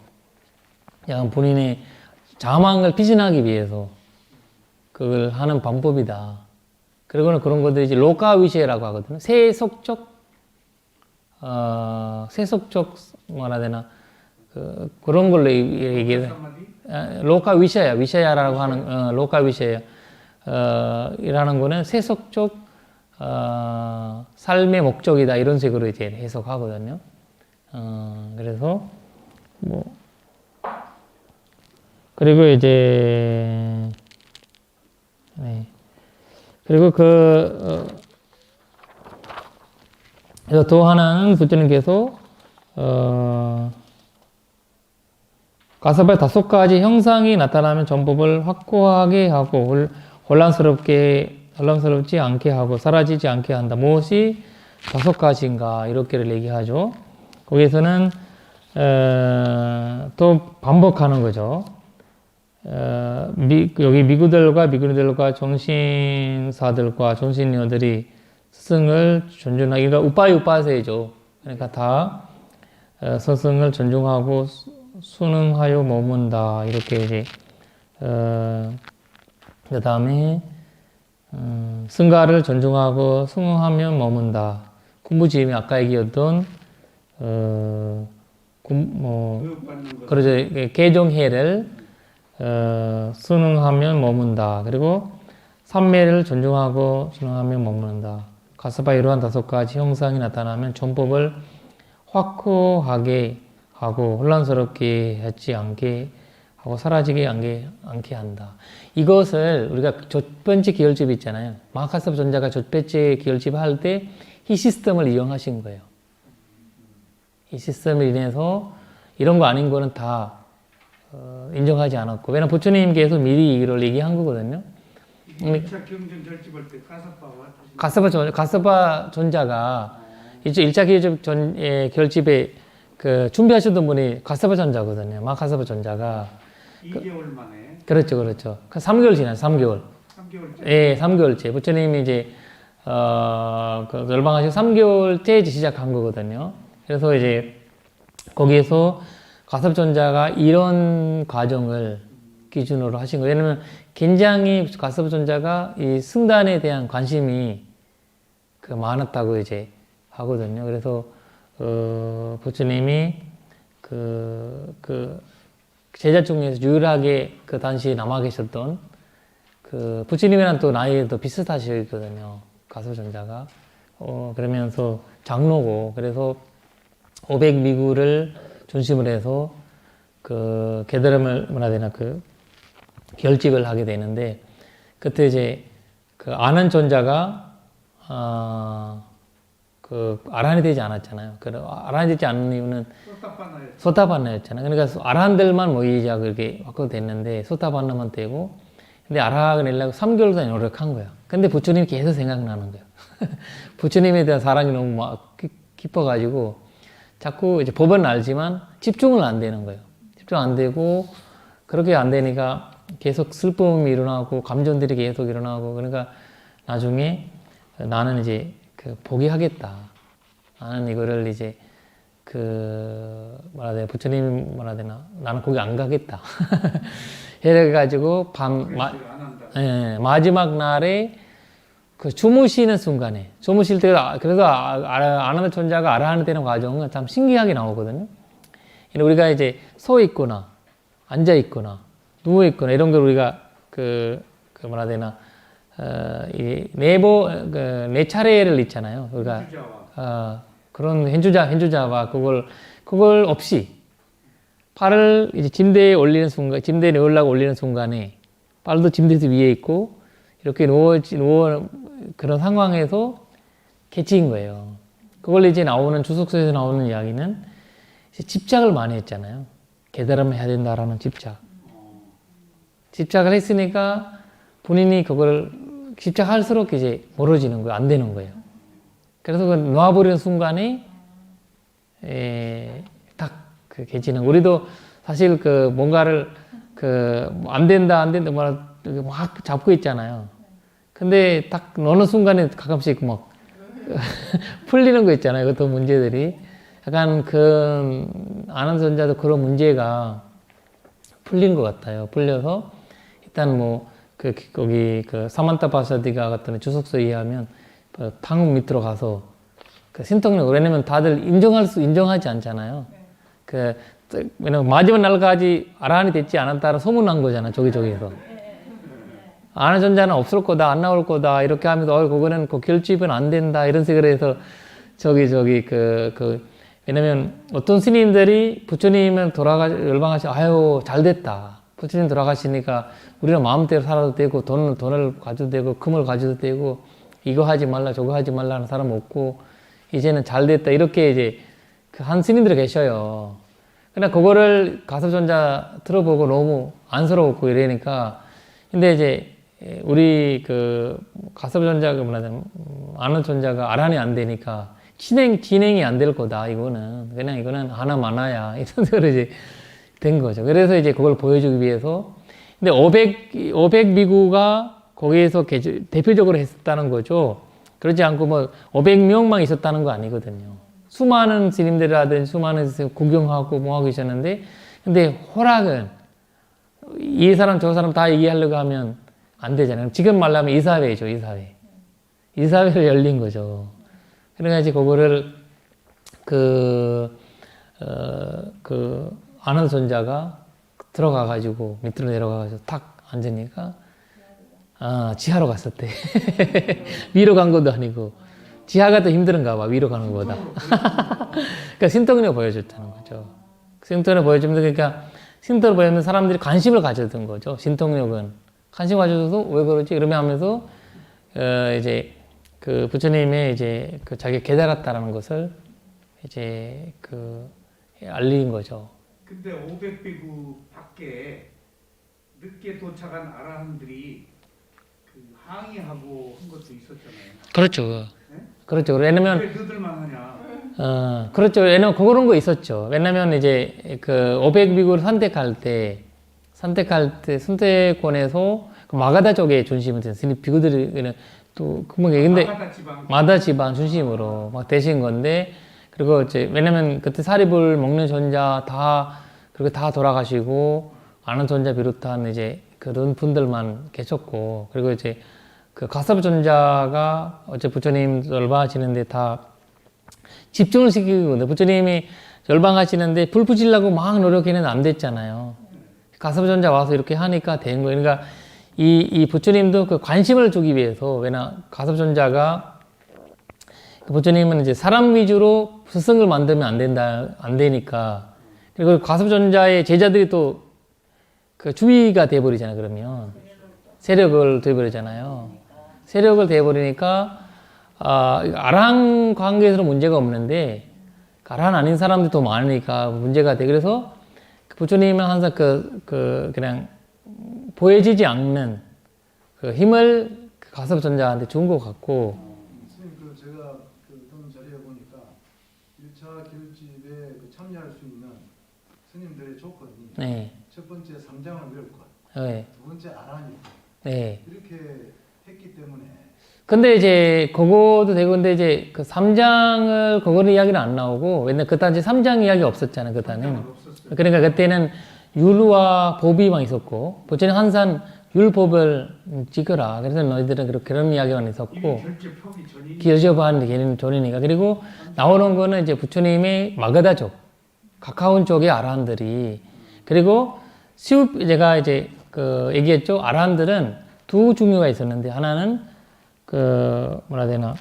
[SPEAKER 1] 약간 본인의 자망을 피신하기 위해서 그걸 하는 방법이다. 그리고는 그런 것들이 이제 로카위시라고 하거든요. 세속적 뭐라 해야 되나 그런 걸로 얘기해요. 위샤야라고 하는 로카위샤야 이라는 거는 세속적 삶의 목적이다 이런 식으로 이제 해석하거든요. 그래서 뭐 그리고 이제 네. 그리고 또 하나는 부처님께서 가사바의 5가지 형상이 나타나면 전법을 확고하게 하고 혼란스럽지 않게 하고 사라지지 않게 한다. 무엇이 5가지인가 이렇게를 얘기하죠. 거기에서는 또 반복하는 거죠. 여기 미구들과 정신사들과 정신녀들이 스승을 존중하기, 그러니까 우빠세죠. 그러니까 다 스승을 존중하고 순응하여 머문다. 이렇게 이제 그 다음에 승가를 존중하고 승응하며 머문다. 군부지임이 아까 얘기했던 그러죠. 개종해를 순응하면 머문다. 그리고 삼매를 존중하고 순응하며 머문다. 가스바 이러한 5가지 형상이 나타나면 전법을 확고하게 하고 혼란스럽게 하지 않게 하고 사라지게 않게 한다. 이것을 우리가 첫 번째 기혈집 있잖아요. 마하카사바 존자가 첫 번째 기혈집 할 때 이 시스템을 이용하신 거예요. 이 시스템을 인해서 이런 거 아닌 거는 다 인정하지 않았고, 왜냐면 부처님께서 미리 이걸 얘기한 거거든요.
[SPEAKER 2] 1차 경전 결집할 때
[SPEAKER 1] 가스바 존자가 이제 1차 결집에 준비하셨던 분이 가스바 존자거든요. 마하카사바 존자가
[SPEAKER 2] 2개월 만에
[SPEAKER 1] 그렇죠. 3개월 지난 3개월.
[SPEAKER 2] 3개월째.
[SPEAKER 1] 예, 3개월째. 부처님이 이제 열방하시고 3개월째 시작한 거거든요. 그래서 이제 거기에서 가섭 존자가 이런 과정을 기준으로 하신 거예요. 왜냐면 굉장히 가섭 존자가 이 승단에 대한 관심이 많았다고 이제 하거든요. 그래서 부처님이 제자 중에서 유일하게 그 당시 남아 계셨던 부처님이랑 또 나이도 비슷하시거든요. 가섭 존자가. 그러면서 장로고, 그래서 500미구를 중심으로 해서 그 게다름을 뭐라 해야 되나 그 결집을 하게 되는데 그때 이제 그 아는 존자가 그 아란이 되지 않았잖아요. 그 아란이 되지 않는 이유는 소타반나였잖아요. 그러니까 아란들만 모이자 그렇게 바꿔도 됐는데 소타반나만 되고 근데 아라가 내려고 3개월 동안 노력한 거야. 근데 부처님이 계속 생각나는 거야. 부처님에 대한 사랑이 너무 막 깊어가지고 자꾸 이제 법은 알지만 집중은 안 되는 거예요. 집중 안 되고 그렇게 안 되니까 계속 슬픔이 일어나고 감정들이 계속 일어나고 그러니까 나중에 나는 이제 그 포기하겠다. 나는 이거를 이제 그 뭐라 해야 되나 부처님 뭐라 해야 되나 나는 거기 안 가겠다. 이래가지고 마지막 날에 그 주무시는 순간에 주무실 때 그래서 아나다 존자가 아라한테 되는 과정은 참 신기하게 나오거든요. 우리가 이제 서 있거나 앉아 있거나 누워 있거나 이런 걸 우리가 그 뭐라 해야 되나 이 네 차례를 있잖아요. 우리가 그런 현주자와 그걸 없이 팔을 이제 침대에 올리는 순간, 침대에 누우려고 올리는 순간에 팔도 침대 위에 있고 이렇게 누워 그런 상황에서 개치인 거예요. 그걸 이제 나오는 주석서에서 나오는 이야기는 이제 집착을 많이 했잖아요. 깨달음을 해야 된다라는 집착을 했으니까 본인이 그걸 집착할수록 이제 멀어지는 거예요. 안 되는 거예요. 그래서 그 놓아버리는 순간에 그 개지는 우리도 사실 그 뭔가를 그 안 된다 막 잡고 있잖아요. 근데 딱 어느 순간에 가끔씩 막 풀리는 거 있잖아요. 그것도 문제들이 약간 그 아는 존자도 그런 문제가 풀린 것 같아요. 풀려서 일단 뭐 거기 그 사만타 바사디가 같은 주석서에 의하면 그 탕 밑으로 가서 그 신통력 왜냐면 다들 인정하지 않잖아요. 왜냐면 마지막 날까지 아라한이 됐지 않았다라 소문난 거잖아. 저기에서 아는 존자는 없을 거다, 안 나올 거다 이렇게 하면서 그거는 그 결집은 안 된다 이런 식으로 해서 왜냐면 어떤 스님들이 부처님은 열방하시고 잘 됐다. 부처님 돌아가시니까 우리는 마음대로 살아도 되고 돈을 가져도 되고 금을 가져도 되고 이거 하지 말라 저거 하지 말라 하는 사람 없고 이제는 잘 됐다 이렇게 이제 그 한 스님들이 계셔요. 그러나 그거를 가섭존자 들어보고 너무 안쓰러웠고 이러니까 근데 이제 우리 그 가섭존자가 아는 존자가 아란이 안 되니까 진행이 안 될 거다 이거는 그냥 이거는 하나 많아야 이런 식으로 이제 된 거죠. 그래서 이제 그걸 보여주기 위해서 근데 500 비구가 거기에서 대표적으로 했었다는 거죠. 그렇지 않고 뭐 500명만 있었다는 거 아니거든요. 수많은 스님들이라든지 수많은 구경하고 뭐 하고 계셨는데 근데 허락은 이 사람 저 사람 다 얘기하려고 하면 안 되잖아요. 지금 말하면 이사회죠. 이사회를 열린 거죠. 그러니까 이제 그거를 아는 존자가 들어가가지고 밑으로 내려가가지고 탁 앉으니까 지하로 갔었대. 위로 간 것도 아니고 지하가 더 힘든가 봐. 위로 가는 것보다. 그러니까 신통력 보여줬다는 거죠. 신통력 보여주면 그러니까 신통을 보여주면 사람들이 관심을 가져던 거죠. 신통력은 관심 가져도 왜 그러지? 그러면 하면서 이제 그 부처님의 이제 그 자기 깨달았다라는 것을 이제 알린 거죠.
[SPEAKER 2] 근데 500비구 밖에 늦게 도착한 아라한들이 그 항의하고 한 것도 있었잖아요.
[SPEAKER 1] 그렇죠.
[SPEAKER 2] 네?
[SPEAKER 1] 그렇죠. 왜냐면
[SPEAKER 2] 왜 너들만 하냐?
[SPEAKER 1] 그렇죠. 왜냐면 그런 거 있었죠. 왜냐면 이제 그 500비구를 선택할 때 선택권에서 그 마가다 쪽에 중심이 된 스님 비구들이 또 근데 마다 지방 중심으로 막 되신 건데 그리고 이제 왜냐면 그때 사립을 먹는 존자 그렇게 다 돌아가시고 아는 존자 비롯한 이제 그런 분들만 계셨고 그리고 이제 그 가섭 존자가 어째 부처님 열방하시는데 다 집중을 시키고 부처님이 열방하시는데 불 붙이려고 막 노력했는데 안 됐잖아요. 가섭 존자 와서 이렇게 하니까 된 거예요. 그러니까 이 부처님도 그 관심을 주기 위해서 왜냐 가섭 존자가 부처님은 이제 사람 위주로 스승을 만들면 안 되니까 그리고 가섭전자의 제자들이 또 그 주의가 돼버리잖아요. 그러면 세력을 돼버리잖아요. 세력을 돼버리니까 아라한 관계에서는 문제가 없는데 아라한 아닌 사람들이 더 많으니까 문제가 돼. 그래서 부처님은 항상 그냥 보여지지 않는 그 힘을 가섭전자한테 준 것 같고.
[SPEAKER 4] 선생님, 제가 그 자리에 보니까 1차 결집에 참여할 수 있는 스님들의 조건이
[SPEAKER 1] 네.
[SPEAKER 4] 첫 번째 삼장을 외울 것,
[SPEAKER 1] 네.
[SPEAKER 4] 두 번째 아란이
[SPEAKER 1] 네.
[SPEAKER 4] 이렇게 했기 때문에.
[SPEAKER 1] 근데 이제 그거도 되고 근데 이제 그 3장을 그거는 이야기는 안 나오고 왜냐면 그 당시 3장 이야기 없었잖아요. 그 당시는.
[SPEAKER 2] 없었어요.
[SPEAKER 1] 그러니까 그때는 율과 법이만 있었고 부처님 항상 율법을 찍어라. 그래서 너희들은 그런 이야기만
[SPEAKER 2] 이미
[SPEAKER 1] 있었고
[SPEAKER 2] 결집하기 전이니까.
[SPEAKER 1] 기여접한 걔는 존이니까. 그리고 나오는 거는 이제 부처님의 마가다족 가까운 쪽의 아라한들이. 그리고 제가 이제 얘기했죠. 아라한들은 두 종류가 있었는데 하나는 뭐라 해야 되나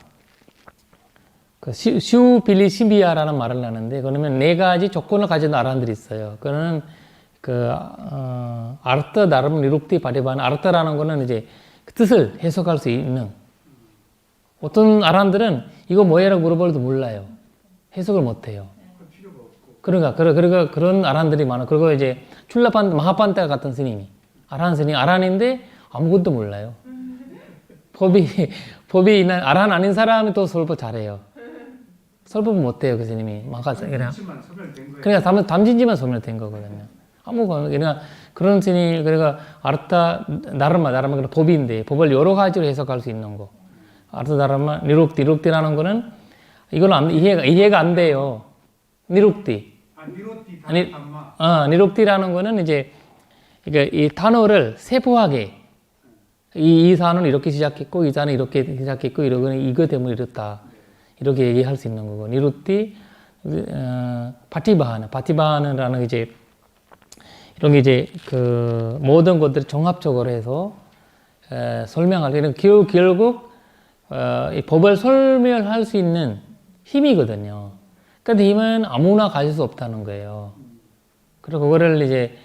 [SPEAKER 1] 시우빌리시비아라는 말을 하는데 그러면 네 가지 조건을 가진 아라한들이 있어요. 그거는 아르타 나름 니룩티 바리반. 아르타라는 거는 이제 그 뜻을 해석할 수 있는. 어떤 아라한들은 이거 뭐예라고 물어봐도 몰라요. 해석을 못 해요.
[SPEAKER 2] 필요가 없고.
[SPEAKER 1] 그러니까 그런 아라한들이 많아. 그리고 이제 마하판타 같은 스님이 아라한 스님 아라한인데 아무것도 몰라요. 법이 있는 아라한 아닌 사람이 또 설법 잘해요. 설법은 못해요 그 스님이. 그냥
[SPEAKER 2] 소멸된 거예요.
[SPEAKER 1] 그러니까 담진지만 소멸된 거거든요. 아무거나 그러니까 그런 스님. 그러니까 아르타 나르마 그러니까 법인데 법을 여러 가지로 해석할 수 있는 거. 아르타 나르마 니룩티라는 거는 이건 이해가 안 돼요. 니룩티.
[SPEAKER 2] 니로티
[SPEAKER 1] 아니,
[SPEAKER 2] 담마.
[SPEAKER 1] 니룩티라는 거는 이제 그러니까 이 단어를 세부하게 이 단어는 이렇게 시작했고 이 단어는 이렇게 시작했고 이거 때문에 이렇다. 이렇게 얘기할 수 있는 거고. 니룩티 파티바하나라는 이제 이런 게 이제 모든 것들을 종합적으로 해서 설명할 때 결국 이 법을 설명할 수 있는 힘이거든요. 근데 힘은 아무나 가질 수 없다는 거예요. 그리고 그거를 이제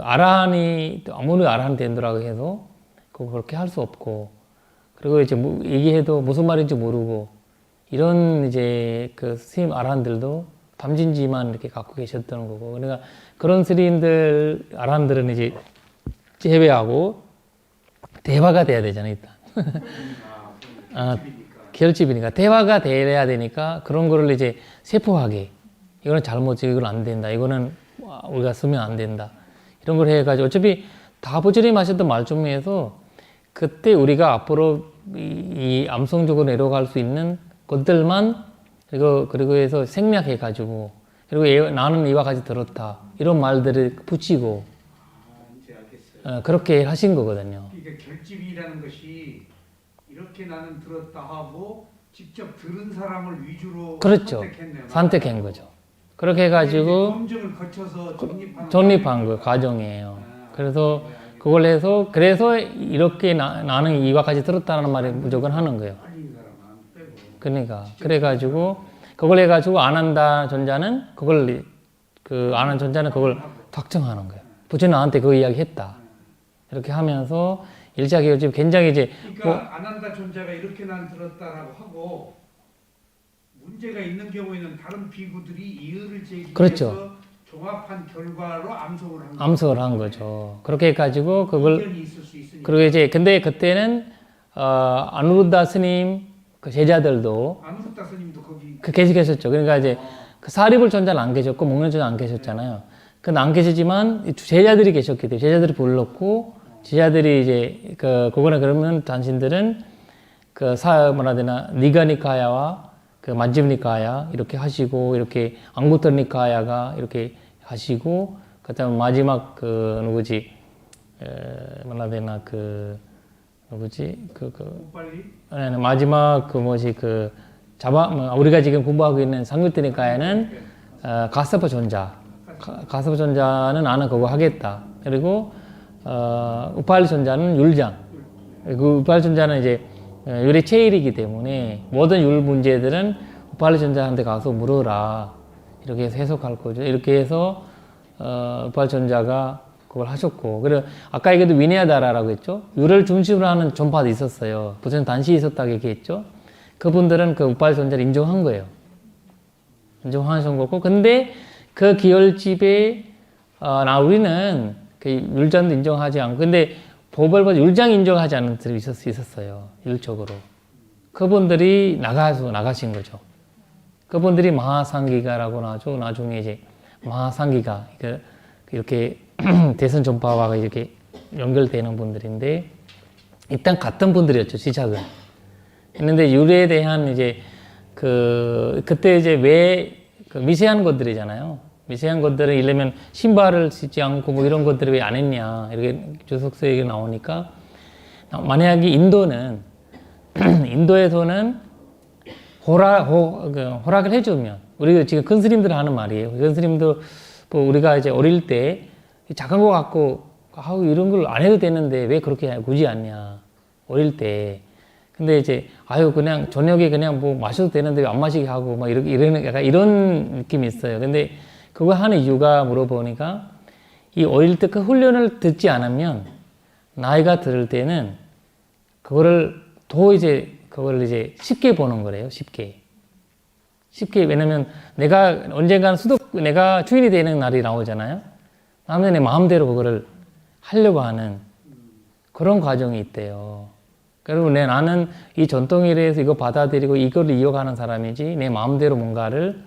[SPEAKER 1] 아라한이 아무리 아라한 된다라고 해도 그렇게 할 수 없고, 그리고 이제 얘기해도 무슨 말인지 모르고 이런 이제 스님 아라한들도 담진지만 이렇게 갖고 계셨던 거고. 그러니까 그런 스님들 아라한들은 이제 제외하고 대화가 돼야 되잖아요 일단. 결집이니까 대화가 돼야 되니까 그런 거를 이제 세포하게 이거는 잘못이고 이건 안 된다. 이거는 우리가 쓰면 안 된다. 이런 걸 해가지고 어차피 다 부처님 하셨던 말 중에서 그때 우리가 앞으로 이 암성적으로 내려갈 수 있는 것들만 그리고 해서 생략해가지고 그리고 나는 이와 같이 들었다. 이런 말들을 붙이고
[SPEAKER 2] 이제 알겠어요.
[SPEAKER 1] 그렇게 하신 거거든요.
[SPEAKER 2] 그러니까 결집이라는 것이 이렇게 나는 들었다 하고 직접 들은 사람을 위주로
[SPEAKER 1] 그렇죠.
[SPEAKER 2] 선택했네요.
[SPEAKER 1] 선택한 거죠. 그렇게 해가지고
[SPEAKER 2] 검증을 거쳐서
[SPEAKER 1] 존립한 거 과정이에요. 그래서 그걸 해서 그래서 이렇게 나는 이와 같이 들었다는 말을 무조건 하는 거예요.
[SPEAKER 2] 아닌 사람 안 빼고.
[SPEAKER 1] 그러니까 그래가지고 그걸 해가지고 안 한다 전자는 그걸 안 한 전자는 그걸 확정하는 거예요. 부처님 나한테 그 이야기 했다. 이렇게 하면서 일자 결집 굉장히 이제
[SPEAKER 2] 그러니까 안 한다 존자가 이렇게 난 들었다라고 하고 문제가 있는 경우에는 다른 비구들이 이의를 제기해서
[SPEAKER 1] 그렇죠.
[SPEAKER 2] 종합한 결과로
[SPEAKER 1] 암석을 한 거죠. 그렇게 해가지고 그걸
[SPEAKER 2] 의견이 있을 수 있으니까.
[SPEAKER 1] 그리고 이제 근데 그때는 아누르다 스님 그 제자들도
[SPEAKER 2] 아누르다 스님도 거기
[SPEAKER 1] 계셨죠. 그러니까 이제 사리불 전자는 안 계셨고 목련 전자 안 계셨잖아요. 그건 안 계시지만 제자들이 계셨기 때문에 제자들이 불렀고 제자들이 이제 그거는 그러면 당신들은 뭐라 해야 되나 니가니카야와 만집니카야 이렇게 하시고 이렇게 앙구터니카야가 이렇게 하시고 그다음 마지막 누구지 뭐라 해야 되나 누구지
[SPEAKER 2] 빨리
[SPEAKER 1] 마지막 우리가 지금 공부하고 있는 상유트니카야는 가스파 존자는 나는 그거 하겠다. 그리고 우팔리 존자는 율장. 그 우팔리 존자는 이제 율의 체일이기 때문에 모든 율 문제들은 우팔리 존자한테 가서 물어라. 이렇게 해서 해석할 거죠. 이렇게 해서 부활전자가 그걸 하셨고, 그리고 아까 얘기도 위네아다라라고 했죠. 유를 중심으로 하는 전파도 있었어요. 부처님 단시 있었다고 얘기했죠. 그분들은 그 부활전자를 인정한 거예요. 인정하신 거고, 근데 그 기열집에 우리는 그 율장도 인정하지 않고, 근데 보벌보다 율장 인정하지 않는 분들이 있었어요. 율적으로. 그분들이 나가신 거죠. 그분들이 마하상기가라고 나죠. 나중에 이제 마하상기가 이렇게 대선 전파와 이렇게 연결되는 분들인데, 일단 같은 분들이었죠. 시작은. 했는데 율에 대한 이제 그때 이제 왜 미세한 것들이잖아요. 미세한 것들은 이러면 신발을 신지 않고 뭐 이런 것들을 왜 안 했냐 이렇게 조석서 얘기 나오니까, 만약에 인도에서는 허락을 해주면, 우리가 지금 큰 스님들 하는 말이에요. 큰 스님도 뭐 우리가 이제 어릴 때 작은 거 갖고 이런 걸 안 해도 되는데 왜 그렇게 굳이 않냐 어릴 때. 근데 이제 그냥 저녁에 그냥 뭐 마셔도 되는데 왜 안 마시게 하고 막 이러는 약간 이런 느낌이 있어요. 근데 그거 하는 이유가 물어보니까, 이 어릴 때 그 훈련을 듣지 않으면 나이가 들 때는 그거를 쉽게 보는 거래요. 쉽게. 왜냐면 내가 언젠가는 내가 주인이 되는 날이 나오잖아요. 다음에 내 마음대로 그거를 하려고 하는 그런 과정이 있대요. 그리고 나는 이 전통에 대해서 이거 받아들이고 이걸 이어가는 사람이지 내 마음대로 뭔가를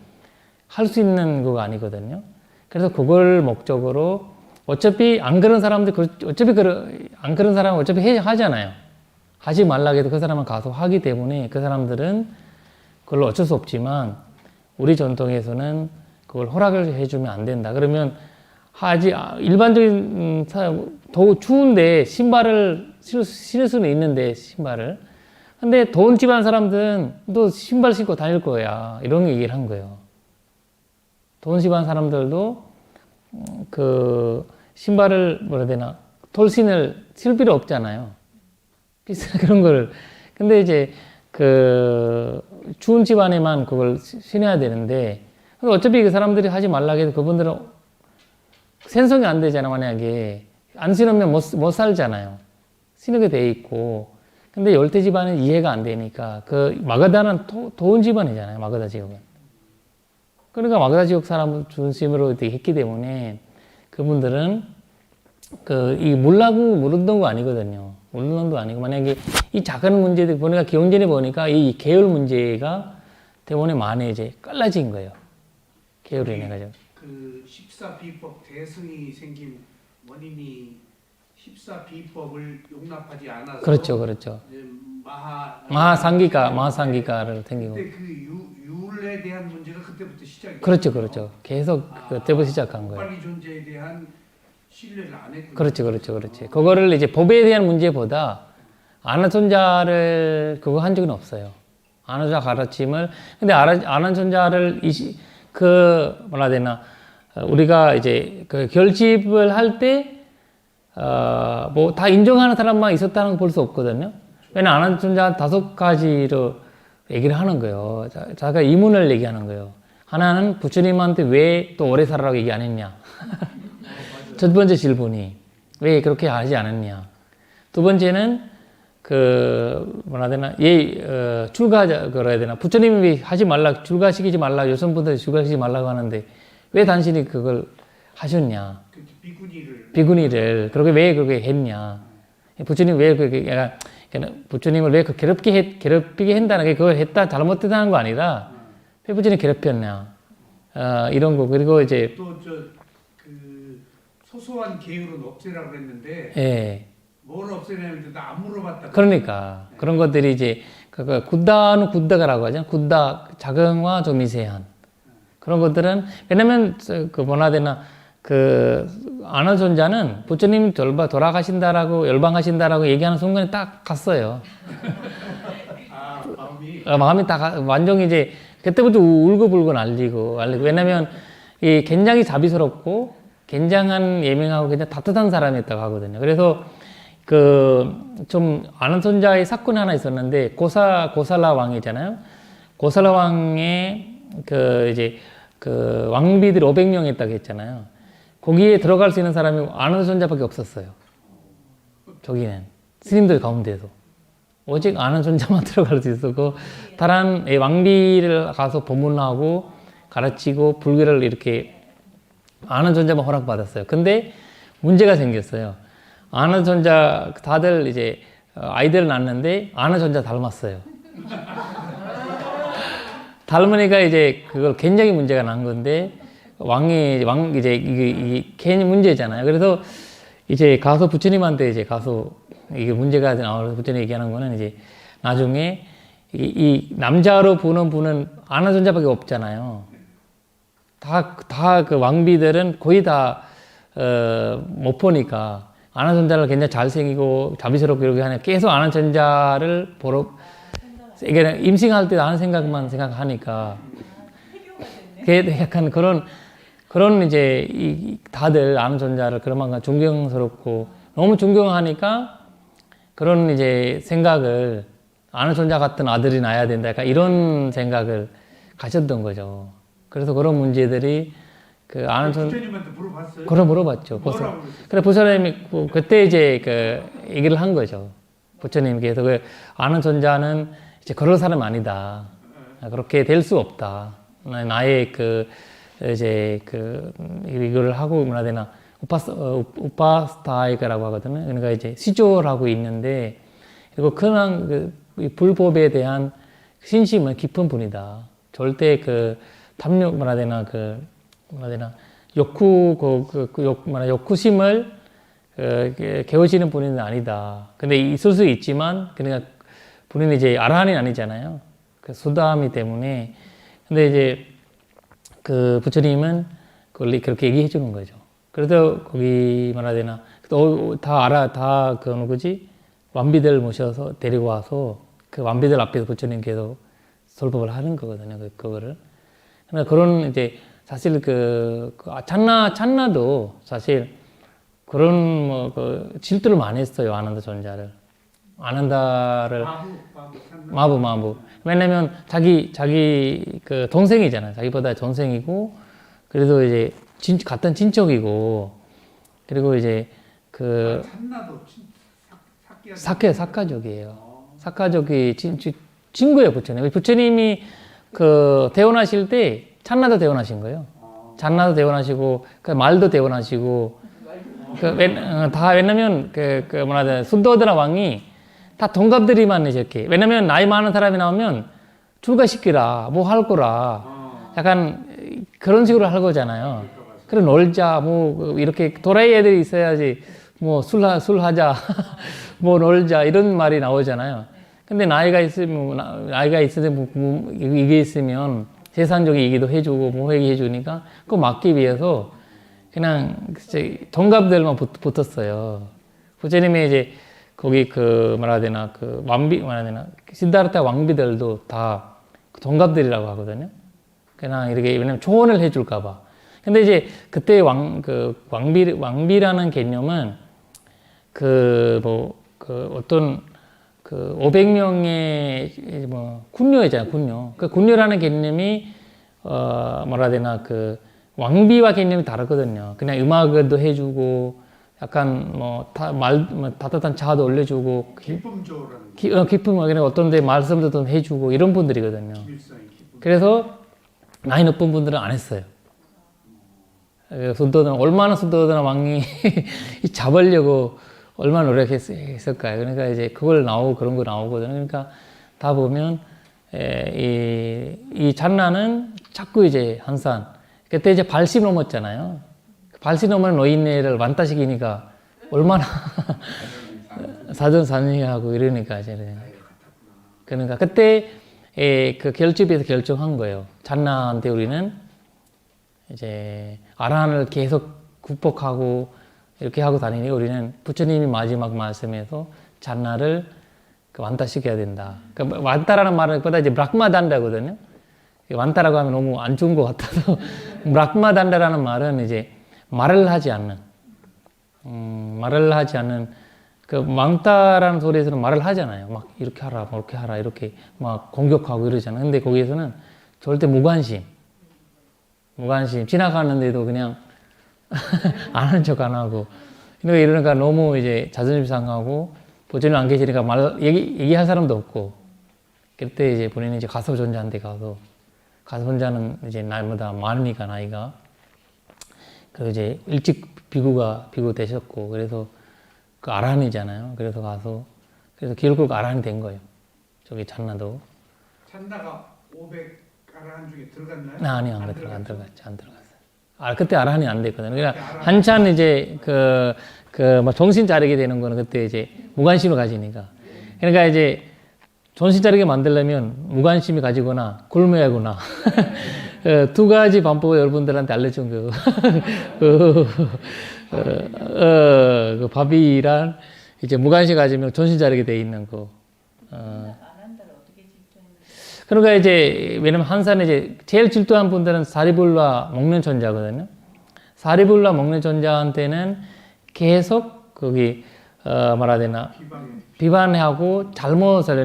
[SPEAKER 1] 할 수 있는 거가 아니거든요. 그래서 그걸 목적으로, 어차피 안 그런 사람들, 안 그런 사람은 어차피 하잖아요. 하지 말라고 해도 그 사람은 가서 하기 때문에 그 사람들은 그걸 어쩔 수 없지만, 우리 전통에서는 그걸 허락을 해주면 안 된다. 그러면 일반적인 더 추운데 신발을 신을 수는 있는데, 신발을. 근데 더운 집안 사람들은 또 신발 신고 다닐 거야. 이런 얘기를 한 거예요. 더운 집안 사람들도 신발을 톨신을 실 필요 없잖아요. 비싼 그런 거를. 근데 이제 추운 집안에만 그걸 신어야 되는데, 어차피 그 사람들이 하지 말라고 해도 그분들은 생성이 안 되잖아. 만약에 안 신으면 못 살잖아요. 신게 돼 있고. 근데 열대 집안은 이해가 안 되니까, 마가다는 더운 집안이잖아요. 마가다 지역은. 그러니까 마가다 지역 사람을 중심으로 했기 때문에 그분들은 모르는 거 아니거든요. 모르는 거 아니고, 만약에 이 작은 문제들 보니까 경전에 보니까 이 계열 문제가 때문에 많이 이제 깔라진 거예요. 계열로 인해 가지고.
[SPEAKER 2] 14비법 대승이 생긴 원인이 14비법을 용납하지 않아서.
[SPEAKER 1] 그렇죠.
[SPEAKER 2] 이제
[SPEAKER 1] 마하상기가를 생기고.
[SPEAKER 2] 근데 율에 대한 문제가 그때부터 시작이.
[SPEAKER 1] 그렇죠. 계속 그때부터 시작한 거예요.
[SPEAKER 2] 빨리 존재에 대한 신뢰를 안 했군요.
[SPEAKER 1] 그렇죠. 그거를 이제 법에 대한 문제보다 아나존자를 그거 한 적은 없어요. 아나존자 가르침을. 근데 아나존자를 우리가 이제 결집을 할 때 다 인정하는 사람만 있었다는 걸 볼 수 없거든요. 왜냐면 아나존자 5가지로 얘기를 하는 거예요. 자기가 이문을 얘기하는 거예요. 하나는 부처님한테 왜 또 오래 살아라고 얘기 안 했냐. 첫 번째 질문이 왜 그렇게 하지 않았냐. 두 번째는 그래야 되나. 부처님이 하지 말라, 출가시키지 말라, 여성분들 출가시키지 말라고 하는데 왜 당신이 그걸 하셨냐. 비구니를. 그렇게 왜 그렇게 했냐. 부처님 왜 그렇게, 부처님을 왜 괴롭히게 한다는 게 그걸 잘못했다는 거 아니라 왜 부처님 괴롭혔냐. 이런 거. 그리고 이제.
[SPEAKER 2] 소소한 계율은 없애라고 했는데.
[SPEAKER 1] 예.
[SPEAKER 2] 뭘 없애냐면 안 물어봤다.
[SPEAKER 1] 그러니까. 그런 것들이 이제, 굿다는 굿다가라고 하잖아요. 굿다, 작은과 좀 미세한. 그런 것들은, 왜냐면, 아나존자는 부처님 돌아가신다라고, 열방하신다라고 얘기하는 순간에 딱 갔어요. 마음이 딱, 완전히 이제, 그때부터 울고불고 날리고. 왜냐면, 굉장히 자비스럽고, 굉장한 예명하고 그냥 따뜻한 사람이었다고 하거든요. 그래서, 아나존자의 사건이 하나 있었는데, 고살라 왕이잖아요. 고살라 왕의, 그 왕비들이 500명 있다고 했잖아요. 거기에 들어갈 수 있는 사람이 아나손자밖에 없었어요. 저기는 스님들 가운데도 오직 아나손자만 들어갈 수 있었고, 다른 왕비를 가서 법문하고 가르치고 불교를 이렇게 아나손자만 허락받았어요. 근데 문제가 생겼어요. 아나손자 다들 이제 아이들을 낳았는데 아나손자 닮았어요. 닮으니까 이제 그걸 굉장히 문제가 난 건데, 이제 이게 괜히 문제잖아요. 그래서 이제 가서 부처님한테 이제 가서 이게 문제가 나와서 부처님 얘기하는 거는, 이제 나중에 이 남자로 보는 분은 아나손자밖에 없잖아요. 다 그 왕비들은 거의 다 못 보니까 아나손자를 굉장히 잘생기고 자비스럽고 이렇게 하니까 계속 아나손자를 보러, 이게 임신할 때 하는 생각만 생각하니까 그게 약간 그런 이제 다들 아나손자를 그런 만큼 존경스럽고 너무 존경하니까 그런 이제 생각을, 아나손자 같은 아들이 낳아야 된다, 약간 이런 생각을 가졌던 거죠. 그래서 그런 문제들이 그
[SPEAKER 2] 부처님한테 물어봤어요?
[SPEAKER 1] 그럼 물어봤죠.
[SPEAKER 2] 뭐라고
[SPEAKER 1] 그래 부처님이 그때 이제 그 얘기를 한 거죠. 부처님께서 그 아나손자는 이제 그럴 사람 아니다. 그렇게 될 수 없다. 나의 그 이제 그 이거를 하고 뭐라 해야 되나, 우파스타이가라고 하거든요. 그러니까 이제 시조하고 있는데, 그리고 그냥 그 불법에 대한 신심은 깊은 분이다. 절대 그 탐욕 뭐라 해야 되나, 욕구심을 개워지는 분은 아니다. 근데 있을 수 있지만, 그러니까 본인이 이제 아라한이 아니잖아요. 그 수다함이 때문에. 근데 이제 그 부처님은 그렇게 얘기해 주는 거죠. 그래서 거기 뭐라 해야 되나, 다 그 누구지? 왕비들 모셔서 데리고 와서 그 왕비들 앞에서 부처님께서 설법을 하는 거거든요. 그거를. 그러니까 그런 이제 사실 찬나도 사실 그런 그 질투를 많이 했어요. 아난다를 마부. 왜냐면 자기 그 동생이잖아요. 자기보다 동생이고, 그래도 이제 같은 친척이고, 그리고 이제 그
[SPEAKER 2] 찬나도
[SPEAKER 1] 사카족이에요. 사카족이 친구예요, 부처님. 부처님이 그 대원하실 때 찬나도 대원하신 거예요. 찬나도 대원하시고, 그 말도 대원하시고, 왜냐면 뭐라 해야 돼, 수도드라 왕이 다 동갑들이만 이렇게, 왜냐면 나이 많은 사람이 나오면 출가시키라, 뭐 할 거라, 약간 그런 식으로 할 거잖아요. 그래 놀자, 뭐 이렇게 도라이 애들이 있어야지, 뭐 술 하자, 뭐 놀자, 이런 말이 나오잖아요. 근데 나이가 있으면 이게 있으면 세상적인 얘기도 해주고 뭐 얘기해주니까 그거 막기 위해서 그냥 동갑들만 붙었어요. 부처님이 이제 거기 그 뭐라 해야 되나, 그 시다르타 왕비들도 다 동갑들이라고 하거든요. 그냥 이렇게, 왜냐면 조언을 해줄까봐. 근데 이제 그때 왕비라는 개념은 어떤 500명의 뭐 군녀잖아요, 군녀. 그 군녀라는 개념이 뭐라 해야 되나, 그 왕비와 개념이 다르거든요. 그냥 음악도 해주고, 약간 따뜻한 차도 올려주고,
[SPEAKER 2] 기쁨조라는
[SPEAKER 1] 기쁨, 그냥 어떤데 말씀도 좀 해주고 이런 분들이거든요. 그래서 나이 높은 분들은 안 했어요. 얼마나 수도드나 왕이 잡으려고 얼마나 노력했을까요? 그러니까 이제 그런 거 나오거든요. 그러니까 다 보면 이 잔나는 자꾸 이제 한산, 그때 이제 80 넘었잖아요. 80 넘은 노인네를 완따시키니까 얼마나 사전산리하고 이러니까 이제. 그러니까 그때 그 결집에서 결정한 거예요. 잔나한테 우리는 이제 아라한을 계속 극복하고 이렇게 하고 다니니까 우리는 부처님이 마지막 말씀에서 잔나를 완따시켜야 된다. 그러니까 완따라는 말은 보다 이제 브라흐마단다거든요. 완따라고 하면 너무 안 좋은 것 같아서 브라흐마단다라는 말은 이제 말을 하지 않는 그 왕따라는 소리에서는 말을 하잖아요. 막 이렇게 하라, 뭐 이렇게 하라, 이렇게 막 공격하고 이러잖아요. 근데 거기에서는 절대 무관심, 무관심, 지나가는데도 그냥 아는 척 안 하고. 이러니까 너무 이제 자존심 상하고, 부처님 안 계시니까 얘기할 사람도 없고, 그때 이제 본인이 이제 가섭존자한테 가서, 가섭존자는 이제 나이보다 많으니까 나이가. 그리고 이제 일찍 비구 되셨고, 그래서 그 아라한이잖아요. 그래서 가서, 그래서 결국 아라한이 된 거예요. 저기 찬나도.
[SPEAKER 2] 찬나가 500 아라한 중에 들어갔나요?
[SPEAKER 1] 아니요, 안 들어갔어요. 그때 아라한이 안 됐거든요. 그냥 한참 이제 뭐 정신 차리게 되는 거는 그때 이제 무관심을 가지니까. 그러니까 이제 정신 차리게 만들려면 무관심이 가지거나 굶어야구나. 두 가지 방법을 여러분들한테 알려준 그 밥이란 이제 무관심 가지면 정신 차리게 돼 있는 거. 그러니까 이제 왜냐면 한산에 이제 제일 질투한 분들은 사리불라 먹는 존자거든요. 사리불라 먹는 존자한테는 계속 거기 뭐라 해야 되나 비판하고 잘못을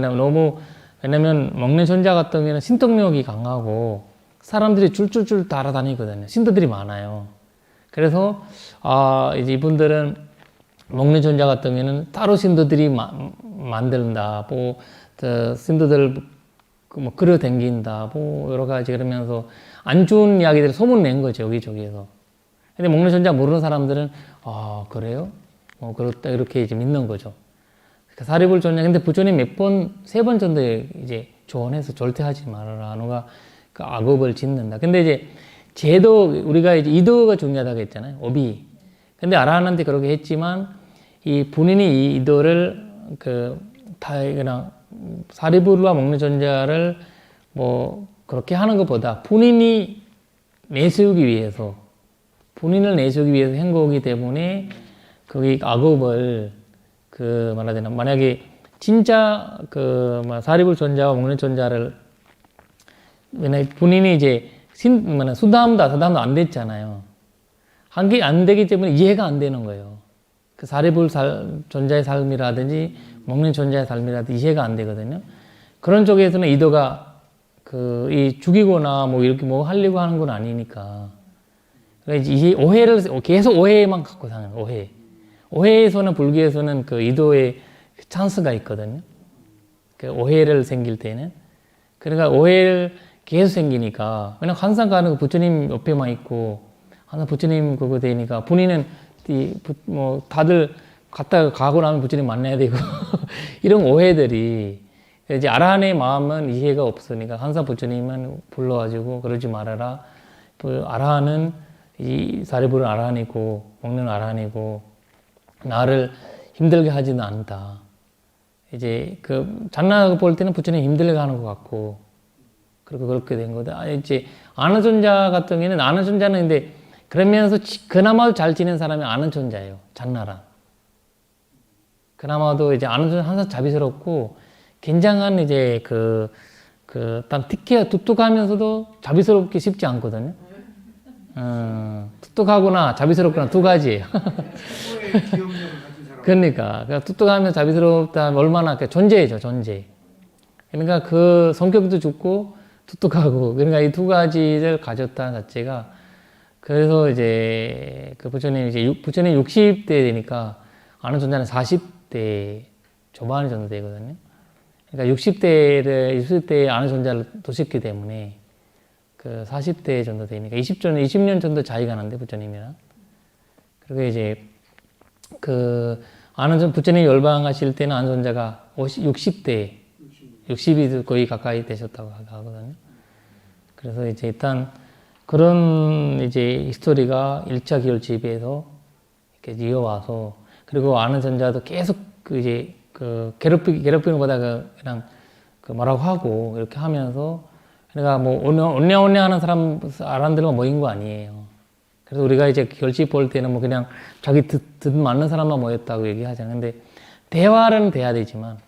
[SPEAKER 1] 왜냐면 먹는 존자 같은 경우는 신통력이 강하고 사람들이 줄줄줄 따라다니거든요. 신도들이 많아요. 그래서 이제 이분들은 먹는 존자 같은 경우는 따로 신도들이 만든다. 뭐 신도들 뭐 끌어당긴다, 뭐 여러 가지 그러면서 안 좋은 이야기들을 소문낸 거죠, 여기저기에서. 근데 먹는 존자 모르는 사람들은 그래요? 그렇다 이렇게 이제 믿는 거죠. 그러니까 사리불 존자. 근데 부처님 세 번 정도 이제 조언해서 절대 하지 말아라. 너가 그 악업을 짓는다. 근데 이제 제도 우리가 이제 이도가 중요하다고 했잖아요, 오비. 근데 아라한한테 그렇게 했지만 이 본인이 이 이도를 그냥 사리불라 먹는 존자를 뭐 그렇게 하는 것보다 본인을 내세우기 위해서 한 거기 때문에 거기 악업을 말하자면 만약에 진짜 사리불 존자와 먹는 존자를 왜냐 본인이 이제 수담도 안 됐잖아요. 한 게 안 되기 때문에 이해가 안 되는 거예요. 그 사리불 존자의 삶이라든지 먹는 존자의 삶이라든지 이해가 안 되거든요. 그런 쪽에서는 이도가 이 죽이거나 뭐 이렇게 뭐 하려고 하는 건 아니니까. 그러니까 이 오해를 계속 오해만 갖고 사는 오해. 오해에서는 불교에서는 그 이도의 찬스가 있거든요. 그 오해를 생길 때는. 그러니까 오해를 계속 생기니까 왜냐면 항상 가는 거 부처님 옆에만 있고 항상 부처님 그거 되니까 본인은 뭐 다들 갔다가 가고 나면 부처님 만나야 되고 이런 오해들이 이제 아라한의 마음은 이해가 없으니까 항상 부처님은 불러가지고 그러지 말아라. 아라한은 이 사리불은 아라한이고 먹는 아라한이고 나를 힘들게 하지는 않다. 이제 장난하고 볼 때는 부처님 힘들게 하는 것 같고 그리고 그렇게 된 거다. 이제 아는 존자 같은 경우에는 아는 존자는 근데 그러면서 그나마도 잘 지낸 사람이 아는 존자예요. 장나라. 그나마도 이제 아는 존자 항상 자비스럽고 굉장한 이제 딱 특히야 뚝뚝하면서도 자비스럽기 쉽지 않거든요. 뚝뚝하거나 자비스럽거나 두 가지예요.
[SPEAKER 2] 최고의 기억력을 가진 사람.
[SPEAKER 1] 그러니까 뚝뚝하면 자비스럽다 얼마나 존재죠, 존재. 그러니까 그 성격도 좋고 뚝뚝하고 그러니까 이 두 가지를 가졌다는 자체가 그래서 이제 부처님 60대 되니까 아는 존재는 40대 초반 정도 되거든요. 그러니까 60대에 아는 존재를 도셨기 때문에 40대 정도 되니까 20년 정도 차이가 나는데 부처님이랑. 그리고 이제 부처님 열방하실 때는 아는 존재가 60이 거의 가까이 되셨다고 하거든요. 그래서 이제 일단 그런 이제 스토리가 1차 기울집에서 이렇게 이어와서 그리고 아는 존재도 계속 괴롭히는 것보다 그냥 뭐라고 하고 이렇게 하면서 그러니까 뭐 온냐 하는 아란들만 모인 거 아니에요. 그래서 우리가 이제 결집 볼 때는 뭐 그냥 자기 듣 맞는 사람만 모였다고 얘기하잖아요. 근데 대화는 돼야 되지만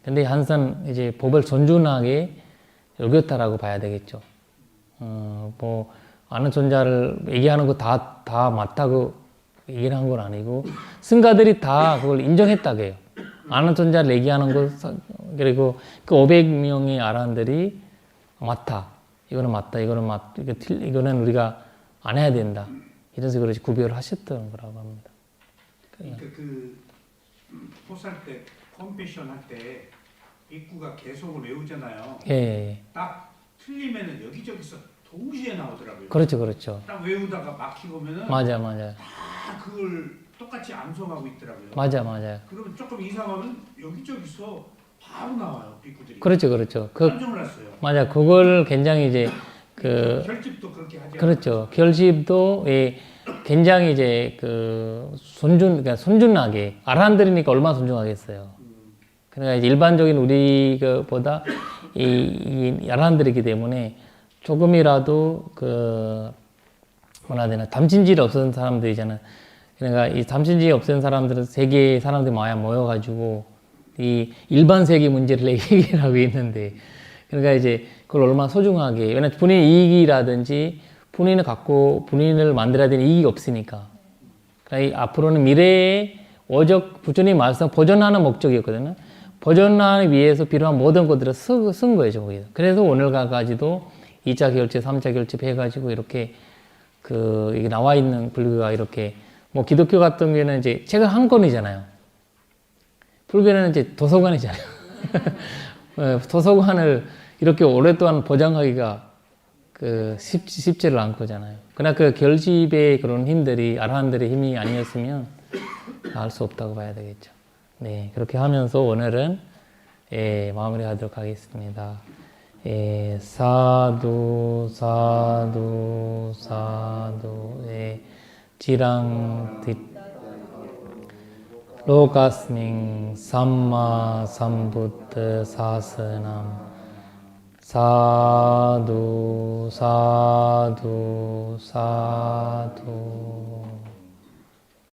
[SPEAKER 1] 근데 항상 이제 법을 존중하게 여겼다라고 봐야 되겠죠. 뭐 아는 존재를 얘기하는 거 다 맞다고 얘기를 한 건 아니고 승가들이 다 그걸 인정했다고 해요. 아는 존재를 얘기하는 거 그리고 그 500명의 아란들이 맞다. 이거는 맞다. 이거는 우리가 안 해야 된다. 이런 식으로 구별을 하셨던 거라고 합니다.
[SPEAKER 2] 그러니까 그 포살 때 컴패션 할 때 빅구가 계속을 외우잖아요.
[SPEAKER 1] 예, 예, 예.
[SPEAKER 2] 딱 틀리면은 여기저기서 동시에 나오더라고요.
[SPEAKER 1] 그렇죠, 그렇죠.
[SPEAKER 2] 딱 외우다가 막히고 오면은
[SPEAKER 1] 맞아.
[SPEAKER 2] 다 그걸 똑같이 암송하고 있더라고요.
[SPEAKER 1] 맞아요.
[SPEAKER 2] 그러면 조금 이상하면 여기저기서 바로 나와요, 빅구들이.
[SPEAKER 1] 그렇죠.
[SPEAKER 2] 깜짝 놀랐어요.
[SPEAKER 1] 맞아. 그걸 굉장히 이제 그
[SPEAKER 2] 결집도 그렇게 하지
[SPEAKER 1] 그렇죠. 결집도 예, 굉장히 이제 그 그러니까 손준하게 아란들이니까 얼마나 손중하겠어요. 그러니까 이제 일반적인 우리보다 이 아란들이기 때문에 조금이라도 그 뭐라 해야 되나 담신질이 없었던 사람들이잖아. 그러니까 이 담신질이 없었던 사람들은 세계 사람들이 모여가지고 이 일반 세계 문제를 해결하고 있는데 그러니까 이제 그걸 얼마나 소중하게 왜냐면 본인 이익이라든지 본인을 만들어야 되는 이익이 없으니까 그러니까 앞으로는 미래의 어적 부처님 말씀 보존하는 목적이었거든요. 보존하기 위해서 필요한 모든 것들을 쓴 거예요, 거기서. 그래서 오늘까지도 2차 결집, 3차 결집 해가지고 이렇게 이게 나와 있는 불교가 이렇게 뭐 기독교 같은 경우에는 이제 책은 한 권이잖아요. 불교는 이제 도서관이잖아요. 도서관을 이렇게 오랫동안 보장하기가 쉽지를 않고잖아요. 그러나 그 결집의 그런 힘들이, 아라한들의 힘이 아니었으면 알 수 없다고 봐야 되겠죠. 네, 그렇게 하면서 오늘은 마무리하도록 하겠습니다. 사두, 지랑, 로가스밍, 삼마, 삼부트, 사스남, 사두.